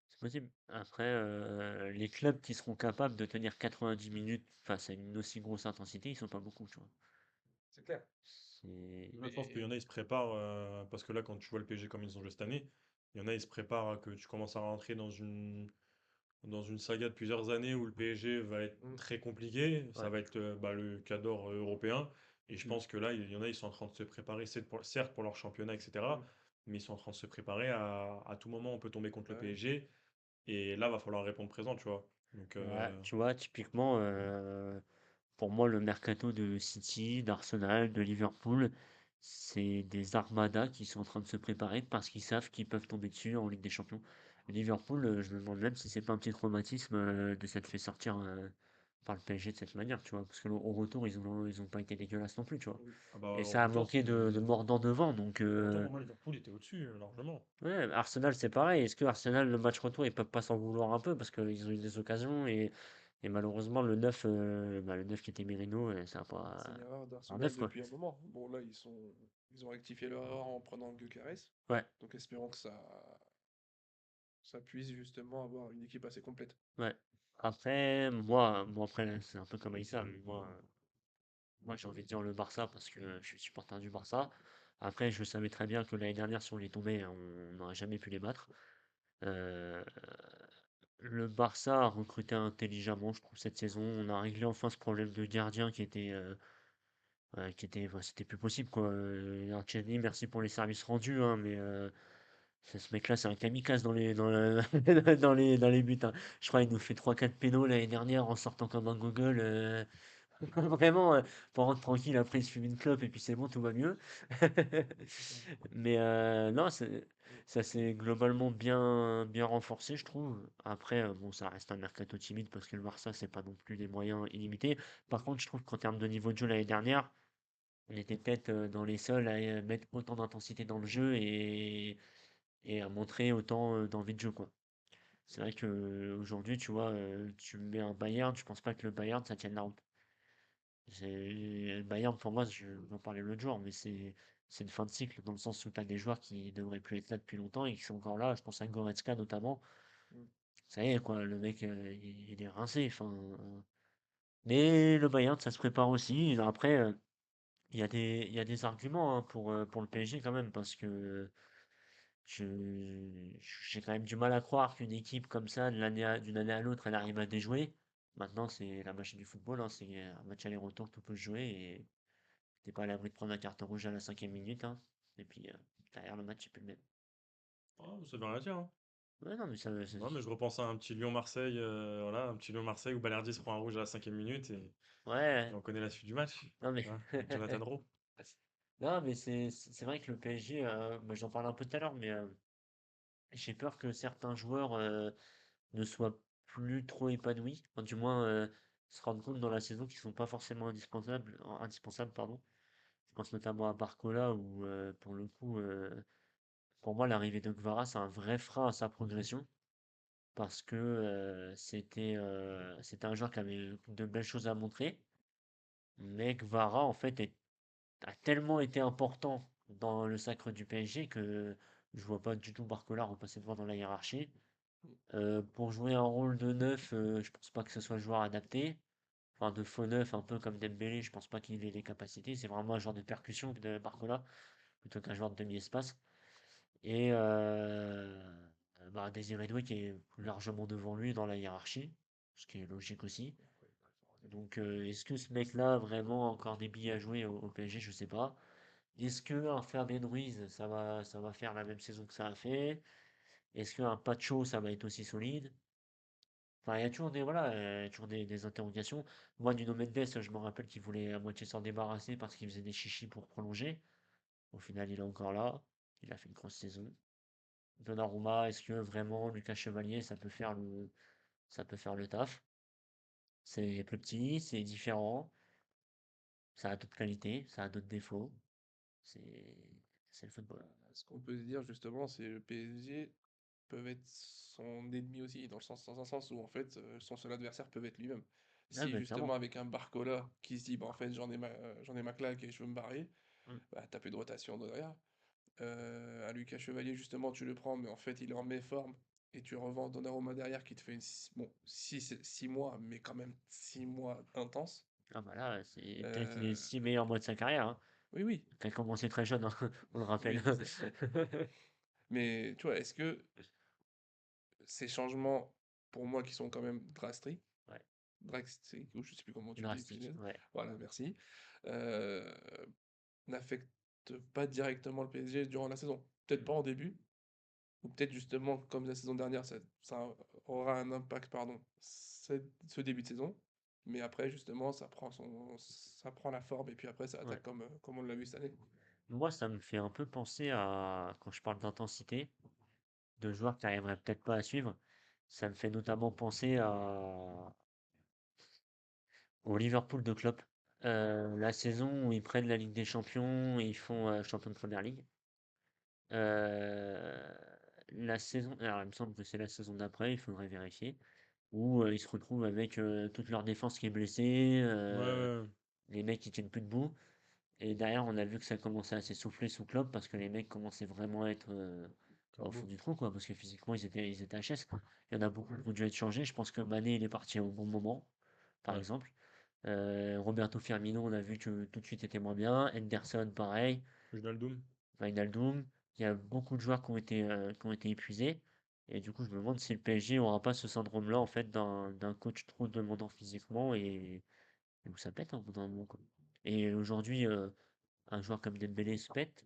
C'est possible. Après, les clubs qui seront capables de tenir 90 minutes face à une aussi grosse intensité, ils sont pas beaucoup, tu vois. C'est clair. C'est... Là, je pense qu'il y Mais en a, ils se préparent, parce que là, quand tu vois le PSG comme ils ont joué cette année, il y en a, ils se préparent à que tu commences à rentrer dans dans une saga de plusieurs années où le PSG va être Mm. très compliqué. Ça Ouais. va être le cadre européen. Et je Mm. pense que là, il y en a, ils sont en train de se préparer, certes pour leur championnat, etc. Mm. Mais ils sont en train de se préparer à tout moment, on peut tomber contre le Ouais. PSG. Et là, va falloir répondre présent, tu vois. Donc, Ouais, tu vois, typiquement, pour moi, le mercato de City, d'Arsenal, de Liverpool, c'est des armadas qui sont en train de se préparer parce qu'ils savent qu'ils peuvent tomber dessus en Ligue des Champions. Liverpool, je me demande même si c'est pas un petit traumatisme de s'être fait sortir par le PSG de cette manière, tu vois, parce que au retour, ils ont pas été dégueulasses non plus, tu vois. Mm. ah bah, Et au ça a retour, manqué de mordant devant, donc au retour, pour moi, Liverpool était au-dessus, largement. ouais, Arsenal, c'est pareil. Est-ce que Arsenal, le match retour, ils peuvent pas s'en vouloir un peu parce qu'ils ont eu des occasions et malheureusement, le 9 qui était Merino, ça n'a C'est une pas. erreur Un d'Arsenal 9, quoi. depuis un moment. Bon, là, ils ont rectifié leur erreur en prenant Gyökeres. Ouais, Donc, espérons que ça puisse justement avoir une équipe assez complète. ouais. Après, moi après, là, c'est un peu comme Aïssa, mais moi, j'ai envie de dire le Barça parce que je suis supporter du Barça. Après, je savais très bien que l'année dernière, si on les tombait, on n'aurait jamais pu les battre. Euh, le Barça a recruté intelligemment, je trouve, cette saison. On a réglé enfin ce problème de gardien ouais, c'était plus possible quoi. Artieni, merci pour les services rendus, hein, mais ce mec-là, c'est un kamikaze dans les buts, hein. Je crois qu'il nous fait 3-4 pénaux l'année dernière en sortant comme un gogol. Vraiment, pour rentrer tranquille, après il se fume une clope et puis c'est bon, tout va mieux. Mais non, ça s'est globalement bien renforcé, je trouve. Après, bon, ça reste un mercato timide parce que le Barça, c'est pas non plus des moyens illimités. Par contre, je trouve qu'en termes de niveau de jeu l'année dernière, on était peut-être dans les seuls à mettre autant d'intensité dans le jeu et à montrer autant d'envie de jeu, quoi. C'est vrai que aujourd'hui, tu vois, tu mets un Bayern, je pense pas que le Bayern, ça tienne la route. Le Bayern, pour moi, je vais en parlais l'autre jour, mais c'est une fin de cycle, dans le sens où tu as des joueurs qui devraient plus être là depuis longtemps et qui sont encore là. Je pense à Goretzka notamment. Mm. Ça y est, quoi, le mec, il est rincé. Enfin, mais le Bayern, ça se prépare aussi. Et après, il y a des arguments hein, pour le PSG quand même, parce que je, j'ai quand même du mal à croire qu'une équipe comme ça, d'une année à l'autre, elle arrive à déjouer. Maintenant, c'est la machine du football, hein, c'est un match aller-retour, tout peut se jouer. Et t'es pas à l'abri de prendre un carton rouge à la 5e minute, hein. Et puis, derrière le match, c'est plus le même. Oh, ça veut rien dire, hein. Ouais, non, mais ça, Non, mais je repense à un petit Lyon-Marseille, voilà, un petit Lyon-Marseille où Balerdi se prend un rouge à la 5e minute et ouais, on connaît la suite du match, non, mais, hein, avec Jonathan Rowe. non, mais c'est vrai que le PSG, bah, j'en parlais un peu tout à l'heure, mais j'ai peur que certains joueurs ne soient plus trop épanouis, enfin, du moins se rendent compte dans la saison qu'ils sont pas forcément indispensables, pardon. Je pense notamment à Barcola où, pour le coup, pour moi, l'arrivée de Kvara, c'est un vrai frein à sa progression. Parce que c'était un joueur qui avait de belles choses à montrer, mais Kvara en fait a tellement été important dans le sacre du PSG que je vois pas du tout Barcola repasser devant dans la hiérarchie. Pour jouer un rôle de neuf, je pense pas que ce soit le joueur adapté. Enfin, de faux neuf, un peu comme Dembélé, je pense pas qu'il ait les capacités. C'est vraiment un joueur de percussion de Barcola, plutôt qu'un joueur de demi-espace. Et bah, Désiré Doué qui est largement devant lui dans la hiérarchie, ce qui est logique aussi. Donc est-ce que ce mec-là a vraiment encore des billes à jouer au PSG? Je sais pas. Est-ce que un Fabien Ruiz, ça va faire la même saison que ça a fait? Est-ce qu'un Pacho, ça va être aussi solide? Enfin, il y a toujours voilà, toujours des interrogations. Moi, Nuno Mendes, je me rappelle qu'il voulait à moitié s'en débarrasser parce qu'il faisait des chichis pour prolonger. Au final, il est encore là. Il a fait une grosse saison. Donnarumma, est-ce que vraiment Lucas Chevalier, ça peut faire le taf? C'est plus petit, c'est différent, ça a d'autres qualités, ça a d'autres défauts. C'est c'est le football. Ce qu'on peut se dire justement, c'est le PSG peuvent être son ennemi aussi, dans un sens où en fait son seul adversaire peut être lui-même. Ah Si bah justement clairement. avec un Barcola qui se dit bah en fait j'en ai ma claque et je veux me barrer, Mm. bah t'as plus de rotation derrière. À Lucas Chevalier justement tu le prends mais en fait il est en méforme et tu revends Donnarumma derrière qui te fait bon 6 mois mais quand même 6 mois intenses. Ah bah là, c'est peut-être les Euh, 6 meilleurs mois de sa carrière, hein. oui oui Qui a commencé très jeune, hein, on le rappelle. oui je sais. Mais tu vois est-ce que ces changements pour moi, qui sont quand même drastiques. Ouais. Drastique, ou je sais plus comment tu dis, Drastique, punaise. ouais. Voilà, merci. Euh, N'affecte pas directement le PSG durant la saison. Peut-être pas en début, ou peut-être justement, comme la saison dernière, ça aura un impact, pardon, ce début de saison. Mais après, justement, ça prend la forme, et puis après, ça Ouais. attaque comme on l'a vu cette année. Moi, ça me fait un peu penser à, quand je parle d'intensité, de joueurs qui n'arriveraient peut-être pas à suivre. Ça me fait notamment penser au Liverpool de Klopp. La saison où ils prennent la Ligue des Champions et ils font champion de Première Ligue. Euh, la saison, alors il me semble que c'est la saison d'après, il faudrait vérifier, où ils se retrouvent avec toute leur défense qui est blessée, Ouais, ouais, les mecs qui tiennent plus debout. Et derrière, on a vu que ça commençait à s'essouffler sous Klopp parce que les mecs commençaient vraiment à être au fond Corbeau. du trou, quoi, parce que physiquement, ils étaient HS, quoi. Il y en a beaucoup qui ont dû être changés. Je pense que Mané, il est parti au bon moment, par Ouais. exemple. Roberto Firmino, on a vu que tout de suite était moins bien. Henderson, pareil. Wijnaldum. Wijnaldum. Il y a beaucoup de joueurs qui ont été épuisés. Et du coup, je me demande si le PSG n'aura pas ce syndrome-là, en fait, d'un coach trop demandant physiquement et où ça pète, hein, au bout d'un moment, quoi. Et aujourd'hui, un joueur comme Dembélé se pète,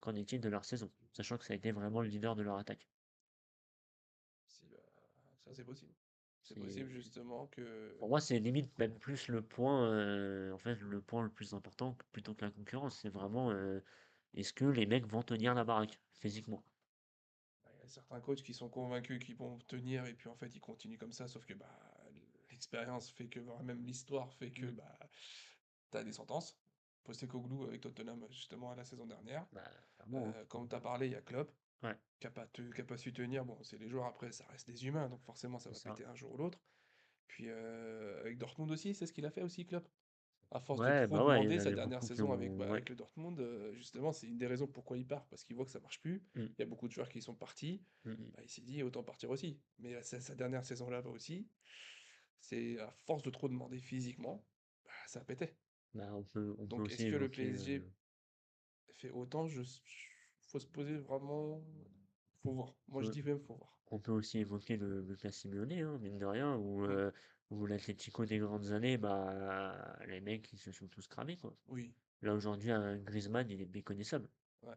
qu'en est-il de leur saison? Sachant que ça a été vraiment le leader de leur attaque. Si, bah, ça, c'est possible. C'est C'est, possible, justement, que. pour moi, c'est limite même plus le point, en fait, le point le plus important plutôt que la concurrence. C'est vraiment, est-ce que les mecs vont tenir la baraque physiquement? Bah, il y a certains coachs qui sont convaincus qu'ils vont tenir, et puis en fait ils continuent comme ça, sauf que bah, l'expérience fait que, voire même l'histoire fait que Mm. bah, tu as des sentences. Postecoglou avec Tottenham justement à la saison dernière. Bah, clairement, hein. Comme tu as parlé, il y a Klopp Ouais, qui a pas su tenir. Bon, c'est les joueurs après, ça reste des humains, donc forcément ça c'est va ça. péter un jour ou l'autre. Puis avec Dortmund aussi, c'est ce qu'il a fait aussi, Klopp. À force de Ouais, trop bah ouais, il y demander en sa avait dernière beaucoup qui saison avec, ont, bah, ouais. avec le Dortmund, justement, c'est une des raisons pourquoi il part, parce qu'il voit que ça marche plus. Mm, Il y a beaucoup de joueurs qui sont partis. mm, mm. Bah, il s'est dit autant partir aussi. Mais sa dernière saison là-bas aussi, c'est à force de trop demander physiquement, bah, ça pétait. Bah, on peut Donc est-ce aussi que le évoquer, PSG fait autant? Faut se poser vraiment. Faut voir. Moi je peut- dis même faut voir. on peut aussi évoquer le cas Simeone, hein, mine de rien, Hmm. où l'Atlético des grandes années, bah, les mecs, ils se sont tous cramés, quoi. Oui. Là, aujourd'hui, un Griezmann, il est méconnaissable. Ouais.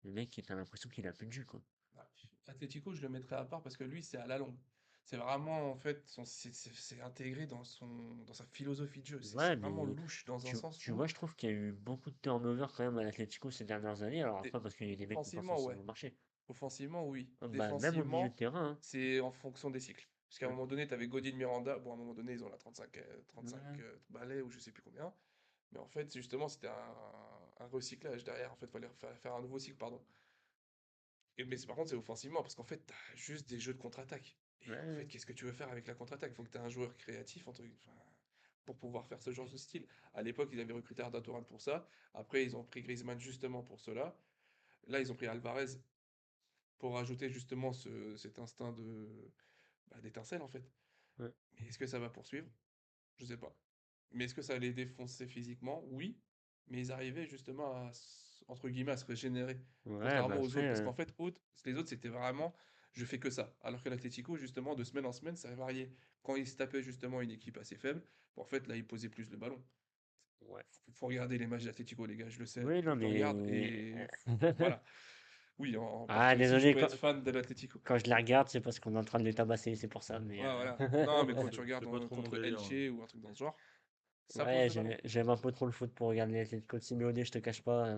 Le mec, t'as l'impression qu'il a plus de jus, quoi. Ouais. Atlético, je le mettrais à part parce que lui, c'est à la longue. C'est vraiment, en fait, c'est intégré dans sa philosophie de jeu. C'est Ouais, vraiment mais louche dans un sens tu où, vois, je trouve qu'il y a eu beaucoup de turnover quand même à l'Atlético ces dernières années. Alors dé- après, parce qu'il y a des mecs qui n'ont pas offensivement, ouais. forcément marché. Offensivement, oui. Bah, même au milieu de Défensivement, terrain, hein. c'est en fonction des cycles. Parce qu'à un Ouais. moment donné, tu avais Godin Miranda. Bon, à un moment donné, ils ont la 35 Ouais. balais ou je sais plus combien. Mais en fait, justement, c'était un recyclage derrière. En fait, il fallait faire un nouveau cycle, pardon. Mais par contre, c'est offensivement, parce qu'en fait, tu as juste des jeux de contre-attaque. Et en fait, Ouais. qu'est-ce que tu veux faire avec la contre-attaque? Il faut que tu aies un joueur créatif enfin, pour pouvoir faire ce genre de style. À l'époque, ils avaient recruté Arda Turan pour ça. Après, ils ont pris Griezmann justement pour cela. Là, ils ont pris Alvarez pour rajouter justement cet instinct d'étincelle, en fait. Ouais. Mais est-ce que ça va poursuivre? Je sais pas. Mais est-ce que ça allait défoncer physiquement? Oui. Mais ils arrivaient justement entre guillemets, à se régénérer. Ouais, bah Contrairement aux après, autres. Parce qu'en fait, les autres, c'était vraiment, je fais que ça. Alors que l'Atlético, justement, de semaine en semaine, ça variait. Quand ils se tapaient justement une équipe assez faible, bon, en fait, là, ils posaient plus le ballon. ouais. Faut regarder les matchs d'Atlético, les gars, je le sais. Oui, non, Je le regarde mais. et voilà. Oui, en Ah, partie aussi, je désolé, peux être fan de l'Atlético. quand je les regarde, c'est parce qu'on est en train de les tabasser, c'est pour ça. Mais Ouais, voilà. Non, mais quand tu C'est regardes pas trop mon contre délire, Elche hein. ou un truc dans ce genre, ça pose ouais, le ballon. j'aime un peu trop le foot pour regarder l'Atlético de Simeone, je te cache pas.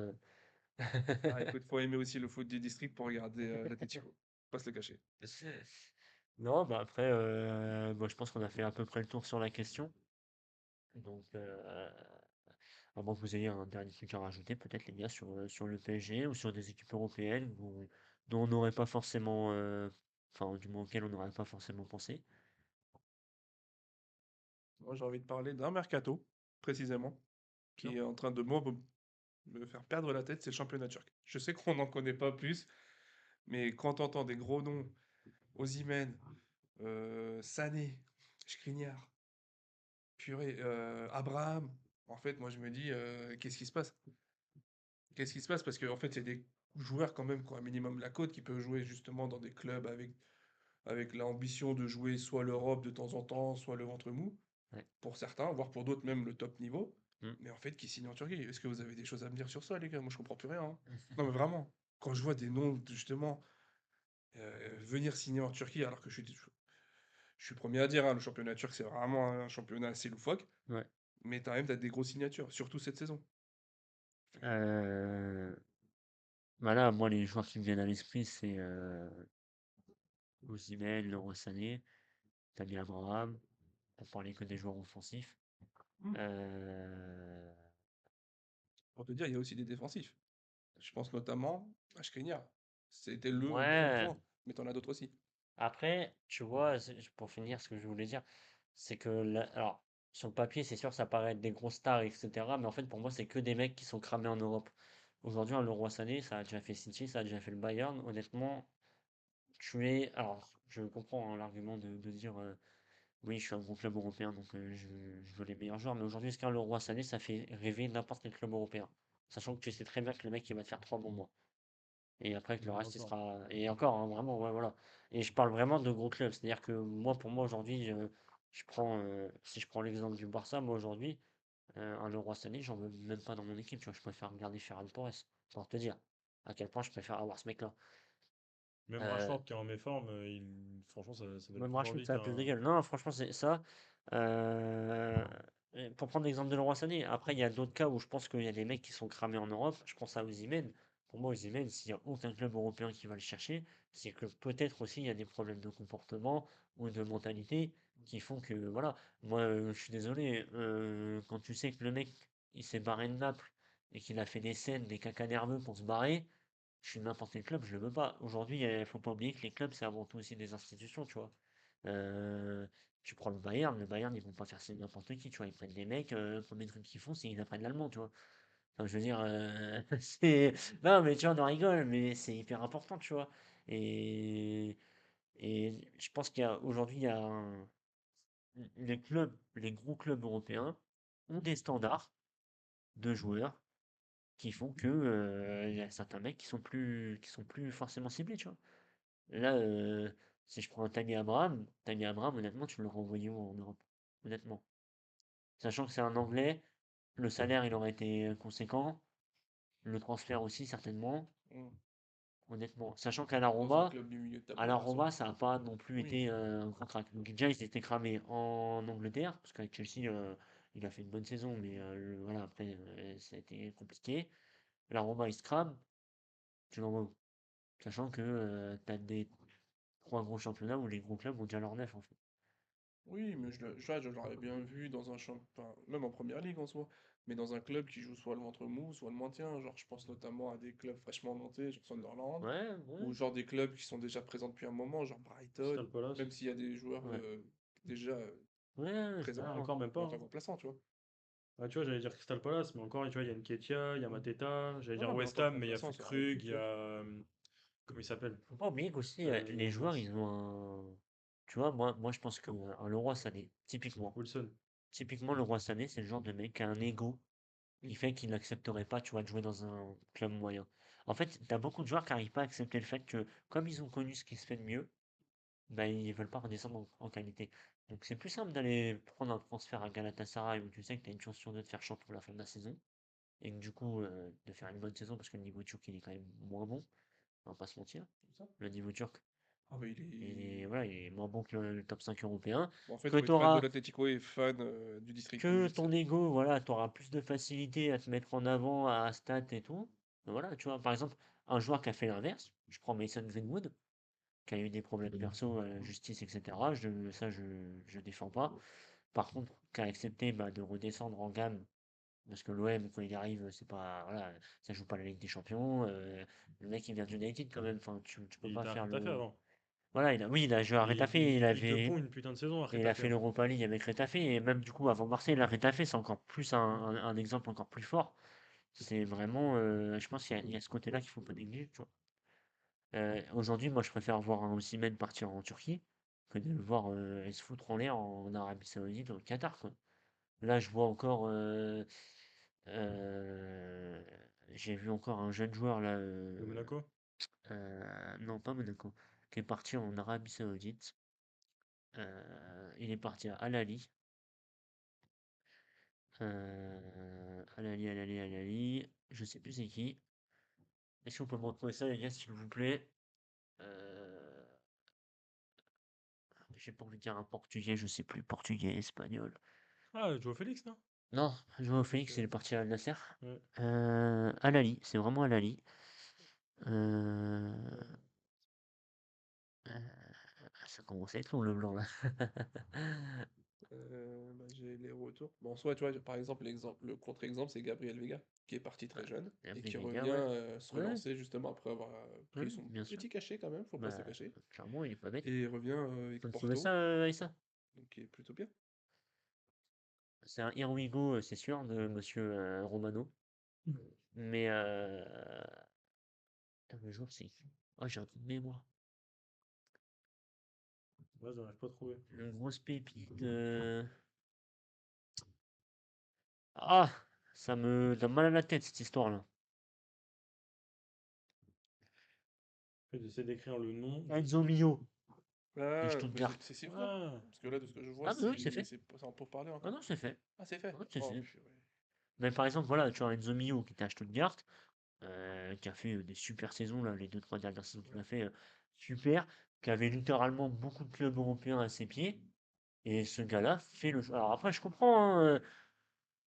Ah, écoute, faut aimer aussi le foot du district pour regarder l'Atlético. Faut pas se le cacher. Non, bah après, bon, je pense qu'on a fait à peu près le tour sur la question. Donc, à moins que vous ayez un dernier truc à rajouter, peut-être les gars, sur le PSG ou sur des équipes européennes dont on n'aurait pas forcément, enfin, du moins auxquelles on n'aurait pas forcément pensé. Moi, j'ai envie de parler d'un mercato, précisément, qui Non. est en train de moi, me faire perdre la tête, c'est le championnat turc. Je sais qu'on n'en connaît pas plus, mais quand on entend des gros noms, Osimhen, Sané, Skriniar, purée, Abraham, en fait, moi, je me dis, qu'est-ce qui se passe? Qu'est-ce qui se passe? Parce qu'en fait, c'est des joueurs quand même qui ont un minimum la côte, qui peuvent jouer justement dans des clubs avec avec l'ambition de jouer soit l'Europe de temps en temps, soit le ventre mou, Ouais. pour certains, voire pour d'autres même le top niveau, Mm. mais en fait qui signent en Turquie. Est-ce que vous avez des choses à me dire sur ça, les gars? Moi, je comprends plus rien, hein. Non, mais vraiment, quand je vois des noms, justement, venir signer en Turquie, alors que je suis le premier à dire, hein, le championnat turc, c'est vraiment un championnat assez loufoque, Ouais. mais quand même, t'as des grosses signatures, surtout cette saison. Euh, Bah là, moi, les joueurs qui me viennent à l'esprit, c'est Osimhen, Leroy Sané, Tammy Abraham, pour parler que des joueurs offensifs. Mm. Euh, Pour te dire, il y a aussi des défensifs. Je pense notamment à Skriniar. C'était le gros Ouais, point, mais t'en as d'autres aussi. après, tu vois, pour finir, ce que je voulais dire, c'est que alors, sur le papier, c'est sûr, ça paraît être des grosses stars, etc. Mais en fait, pour moi, c'est que des mecs qui sont cramés en Europe. Aujourd'hui, un Leroy Sané, ça a déjà fait City, ça a déjà fait le Bayern. Honnêtement, alors, je comprends hein, l'argument de dire, oui, je suis un gros club européen, donc je veux les meilleurs joueurs. Mais aujourd'hui, est-ce qu'un Leroy Sané, ça fait rêver n'importe quel club européen? Sachant que tu sais très bien que le mec, il va te faire 3 bons mois. Et après, que le reste, il Encore. sera. Et encore, hein, vraiment, ouais, voilà. Et je parle vraiment de gros clubs. C'est-à-dire que moi, pour moi, aujourd'hui, si je prends l'exemple du Barça, moi, aujourd'hui, un Leroy Sané, j'en veux même pas dans mon équipe. Tu vois, je préfère regarder Ferran Torres, pour te dire à quel point je préfère avoir ce mec-là. Même Euh, Rashford qui est en méforme, franchement, ça donne Même plus Rashford, envie ça a plus de qu'un. gueule. Non, franchement, c'est ça. Euh, et pour prendre l'exemple de Leroy Sané, après, il y a d'autres cas où je pense qu'il y a des mecs qui sont cramés en Europe. Je pense à Osimhen. Pour moi, Osimhen, s'il n'y a aucun club européen qui va le chercher, c'est que peut-être aussi il y a des problèmes de comportement ou de mentalité qui font que, voilà. Moi, je suis désolé, quand tu sais que le mec, il s'est barré de Naples et qu'il a fait des scènes, des cacas nerveux pour se barrer, je suis n'importe quel club, je le veux pas. Aujourd'hui, il faut pas oublier que les clubs, c'est avant tout aussi des institutions, tu vois. Euh, Tu prends le Bayern, ils vont pas faire signer n'importe qui, tu vois. Ils prennent des mecs, le premier truc qu'ils font, c'est qu'ils apprennent l'allemand, tu vois. Enfin, je veux dire, c'est. Non, mais tu vois, on en rigole, mais c'est hyper important, tu vois. Et, et je pense aujourd'hui, les clubs, les gros clubs européens ont des standards de joueurs qui font que il y a certains mecs qui sont plus forcément ciblés, tu vois. Là, si je prends un Tammy Abraham, honnêtement, tu le renvoyais où en Europe? Honnêtement. Sachant que c'est un Anglais, le salaire il aurait été conséquent, le transfert aussi certainement, Mm. honnêtement. Sachant qu'à Dans un club du milieu de À tableau, la bien sûr. Roma, ça n'a pas non plus Oui. été un grand crack. Donc déjà, ils étaient cramés en Angleterre, parce qu'avec Chelsea, il a fait une bonne saison, mais voilà, après, ça a été compliqué. La Roma, il se crame, tu l'envoies où? Sachant que tu as des trois gros championnats où les gros clubs ont déjà leur nef, en fait. Oui, mais je l'aurais bien vu dans un champ, enfin, même en première ligue en soi, mais dans un club qui joue soit le ventre mou, soit le maintien. Genre, je pense notamment à des clubs fraîchement montés, genre Sunderland, Ouais, ouais, ou genre des clubs qui sont déjà présents depuis un moment, genre Crystal Brighton, Palace. même s'il y a des joueurs ouais. déjà Ouais, ouais, présents Ah, clairement. encore même pas, en tant hein. que remplaçants, tu vois. Ah, tu vois, j'allais dire Crystal Palace, mais encore, tu vois, il y a Nketiah, il y a Mm. Mateta. J'allais Non, dire non, mais en West tant que Ham, mais il y a remplaçant, ça aurait pu, Füllkrug, il tu y a. vois. Comment il s'appelle? Faut pas oublier qu'aussi, les joueurs, Mince. ils ont un. Tu vois, moi, je pense qu'un Leroy Sané, Wilson. typiquement, Leroy Sané, c'est le genre de mec qui a un ego qui fait qu'il n'accepterait pas, tu vois, de jouer dans un club moyen. En fait, t'as beaucoup de joueurs qui n'arrivent pas à accepter le fait que, comme ils ont connu ce qui se fait de mieux, bah, ils veulent pas redescendre en qualité. Donc, c'est plus simple d'aller prendre un transfert à Galatasaray où tu sais que tu as une chance sur deux de faire champion à la fin de la saison, et que du coup, de faire une bonne saison parce que le niveau turc, il est quand même moins bon, on va pas se mentir. C'est ça. Le niveau turc, Ah, bah, voilà, il est moins bon que le top 5 européen. bon, en fait, Que faut être fan de t'auras, l'Atlético et fan du district que United. ton ego, voilà, tu auras plus de facilité à te mettre en avant à stats et tout. Voilà, tu vois, par exemple, un joueur qui a fait l'inverse, je prends Mason Greenwood, qui a eu des problèmes perso, justice, etc. Je défends pas. Par contre, qui a accepté bah, de redescendre en gamme, parce que l'OM, quand il arrive, c'est pas, voilà, ça joue pas la Ligue des Champions. Le mec, il vient du United quand même. Enfin, tu peux Il pas était à faire Retafe le. avant. Voilà, oui, il a joué à Et Retafe, ils te font une putain de saison à et il a Retafe fait avant. l'Europa League avec Retafe, et même du coup, avant Marseille, la Retafe, c'est encore plus un exemple encore plus fort. C'est vraiment, je pense qu'il y a ce côté-là qu'il faut pas négliger, tu vois. Aujourd'hui, moi, je préfère voir un Osimhen partir en Turquie que de le voir se foutre en l'air en Arabie Saoudite ou au Qatar, quoi. Là, je vois encore, euh, j'ai vu encore un jeune joueur là, De Monaco? non pas Monaco. qui est parti en Arabie Saoudite. Il est parti à Al Ahly. Al Ahly, Al Ahly, Al Ahly. Je sais plus c'est qui. Est-ce qu'on peut me retrouver ça, les gars, s'il vous plaît? Euh, j'ai pas envie de dire un portugais, je sais plus. Portugais, espagnol. Ah, Joe Félix, non? Non, Joao Ok. Félix, il est parti à Al Nasser. Ouais. Al Ahly, c'est vraiment Al Ahly. Euh, ça commence à être long le blanc là. Bah, j'ai les retours. Bon, en soi, tu vois, par exemple, le contre-exemple, c'est Gabriel Vega, qui est parti très jeune et Gabriel qui Vega, revient ouais. se Ouais, relancer justement après avoir ouais, pris son bien sûr. petit cachet quand même, faut pas se le Bah, cacher. clairement, il est pas bête. Et il revient avec T'as trouvé Porto, ça, Aïssa? donc qui est plutôt bien. C'est un Here We Go, c'est sûr, de monsieur Romano. Mais putain, le joueur, c'est qui? Oh, j'ai un trou de mémoire. Ouais, j'arrive pas à trouver. Une grosse pépite. Ah! Ça me donne mal à la tête, cette histoire-là. En fait, j'essaie d'écrire le nom. Enzo Mio, de Ah, mais Stuttgart. c'est si frais. Ah, Parce que là, de ce que je vois, Ah, bah oui, c'est fait. c'est en pourparlers Ah encore. non, c'est fait. Ah, c'est fait. Ah, c'est Oh, fait. purée. Mais par exemple, voilà, tu vois, Enzo Mio qui était à Stuttgart, qui a fait des super saisons, là, les deux, trois dernières saisons qu'il a fait, super, qui avait littéralement beaucoup de clubs européens à ses pieds. Et ce gars-là fait le choix. Alors après, je comprends, hein,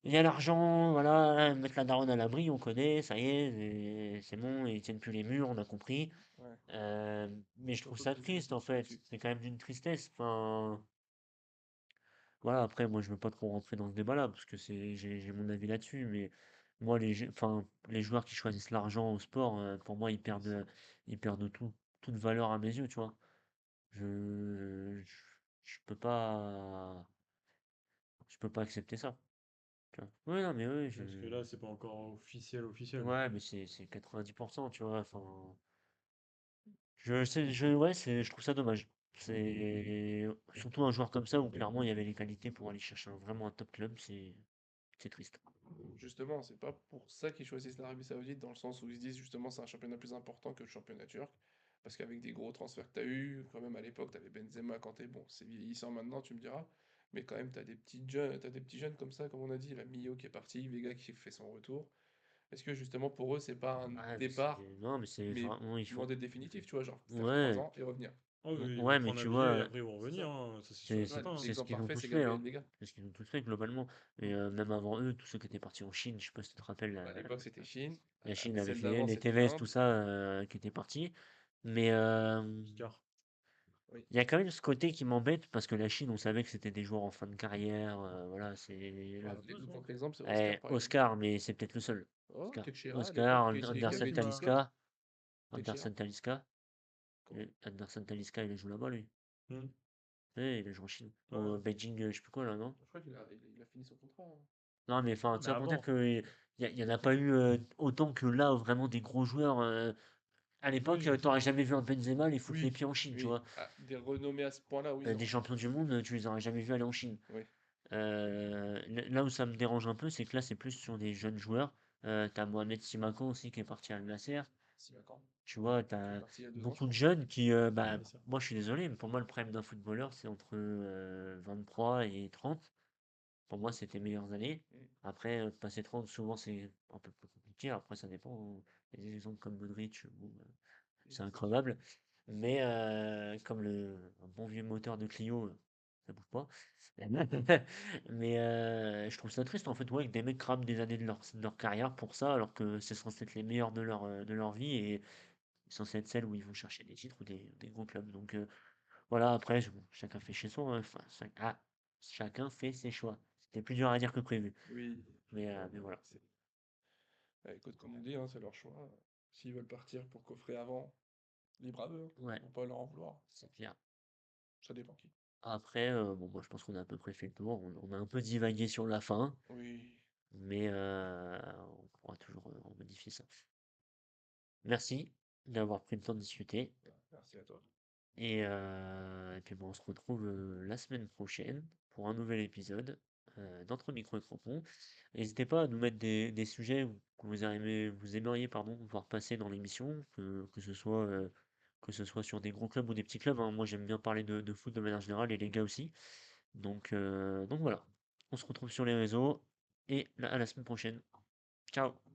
il y a l'argent, voilà, mettre la daronne à l'abri, on connaît, ça y est, et c'est bon, ils tiennent plus les murs, on a compris. Ouais, Mais je c'est un trouve peu ça plus triste, en justifié fait. là-dessus. C'est quand même d'une tristesse. Enfin, voilà, après, moi, je veux pas trop rentrer dans ce débat-là, parce que j'ai mon avis là-dessus, mais moi, enfin, les joueurs qui choisissent l'argent au sport, pour moi, Oui, ils perdent toute valeur à mes yeux, tu vois. Je, je, je peux pas accepter ça. Tu vois. Ouais, non, mais oui, parce que là, c'est pas encore officiel, officiel. ouais, mais c'est 90%, tu vois. Enfin, ouais, je trouve ça dommage. C'est surtout un joueur comme ça où clairement il y avait les qualités pour aller chercher vraiment un top club, c'est triste. justement, c'est pas pour ça qu'ils choisissent l'Arabie Saoudite, dans le sens où ils se disent justement c'est un championnat plus important que le championnat turc. Parce qu'avec des gros transferts que tu as eu, quand même à l'époque, tu avais Benzema, Kanté, bon, c'est vieillissant maintenant, tu me diras. Mais quand même, tu as des petits jeunes, t'as des petits jeunes comme ça, comme on a dit, la Mio qui est parti, Vega qui fait son retour. Est-ce que justement pour eux, c'est pas un Ouais, mais départ, non, mais c'est mais vraiment il loin faut. d'être définitif, tu vois, genre faire trois Ouais, ans et revenir. Oh, oui, ils vont ouais, mais prendre un tu billet et vois, après ils vont C'est revenir, ça. hein, ça c'est sûr et certain, hein. c'est ce L'exemple qu'ils ont parfait, tous c'est fait, Gabriel hein. Vega. C'est ce qu'ils ont tous fait globalement. Et même avant eux, tous ceux qui étaient partis en Chine, je sais pas si tu te rappelles, À l'époque, c'était Chine. la Chine avait Celle fait d'avant, les c'était TVS, l'Inde. tout ça, qui étaient partis. Mais Oscar. Oui. il y a quand même ce côté qui m'embête parce que la Chine, on savait que c'était des joueurs en fin de carrière. Voilà, c'est Ouais, Marquinhos, le non? contre-exemple, c'est Oscar, par exemple. Oscar, mais c'est peut-être le seul. Oh, Oscar, Teixeira à l'époque, Oscar, qui Moi, Anderson avait il m'a. 17. Talisca, Teixeira? Anderson Talisca, Comment? Anderson Talisca, il a joué là-bas lui. Hmm. Ouais, il a joué en Chine. Au Ouais. Beijing, je sais plus quoi là, non? Je crois qu'il a fini son contrat, hein. Non, mais enfin, Non, tu mais vois, pour dire avant. que il y en a pas eu autant que là, vraiment des gros joueurs. À l'époque, Oui, t'aurais jamais vu un Benzema les foutre les Oui, pieds en Chine, tu oui. vois. Ah, des renommés à ce point-là, oui, non. Des champions du monde, tu les aurais jamais vus aller en Chine. Oui. Là où ça me dérange un peu, c'est que là, c'est plus sur des jeunes joueurs. T'as Mohamed Simakan aussi qui est parti à Al Nassr. Si, d'accord. Tu vois, Qui est t'as parti il y a 2 ans, je beaucoup de crois. jeunes qui, bah, c'est ça. moi je suis désolé, mais pour moi, le prime d'un footballeur, c'est entre 23 et 30. Pour moi, c'est tes meilleures années. Mm. Après, passer 30, souvent, c'est un peu plus compliqué. Après, ça dépend, hein. Il y a des exemples comme Modric, bon, Oui, c'est c'est sûr. incroyable. Mais comme un bon vieux moteur de Clio, ça bouge pas. Mais je trouve ça triste en fait, ouais, que des mecs crament des années de leur carrière pour ça, alors que c'est censé être les meilleurs de leur vie et c'est censé être celle où ils vont chercher des titres ou des gros clubs. Donc voilà, après, bon, chacun fait chez soi, hein. Enfin, chacun fait ses choix. C'était plus dur à dire que prévu. Oui. Mais voilà. Écoute, comme on dit, hein, c'est leur choix. S'ils veulent partir pour coffrer avant, libre à eux, hein. Ouais, On va pas leur en vouloir. c'est clair. Ça dépend qui. Après, bon, moi je pense qu'on a à peu près fait le tour. On a un peu divagué sur la fin, Oui. mais on pourra toujours modifier ça. Merci d'avoir pris le temps de discuter. Merci à toi. Et puis bon, on se retrouve la semaine prochaine pour un nouvel épisode d'Entre Micro et Crampons. N'hésitez pas à nous mettre des sujets que vous aimeriez pardon, voir passer dans l'émission, que ce soit que ce soit sur des gros clubs ou des petits clubs, hein. Moi, j'aime bien parler de foot de manière générale et les gars aussi. Donc voilà. On se retrouve sur les réseaux et à la semaine prochaine. Ciao!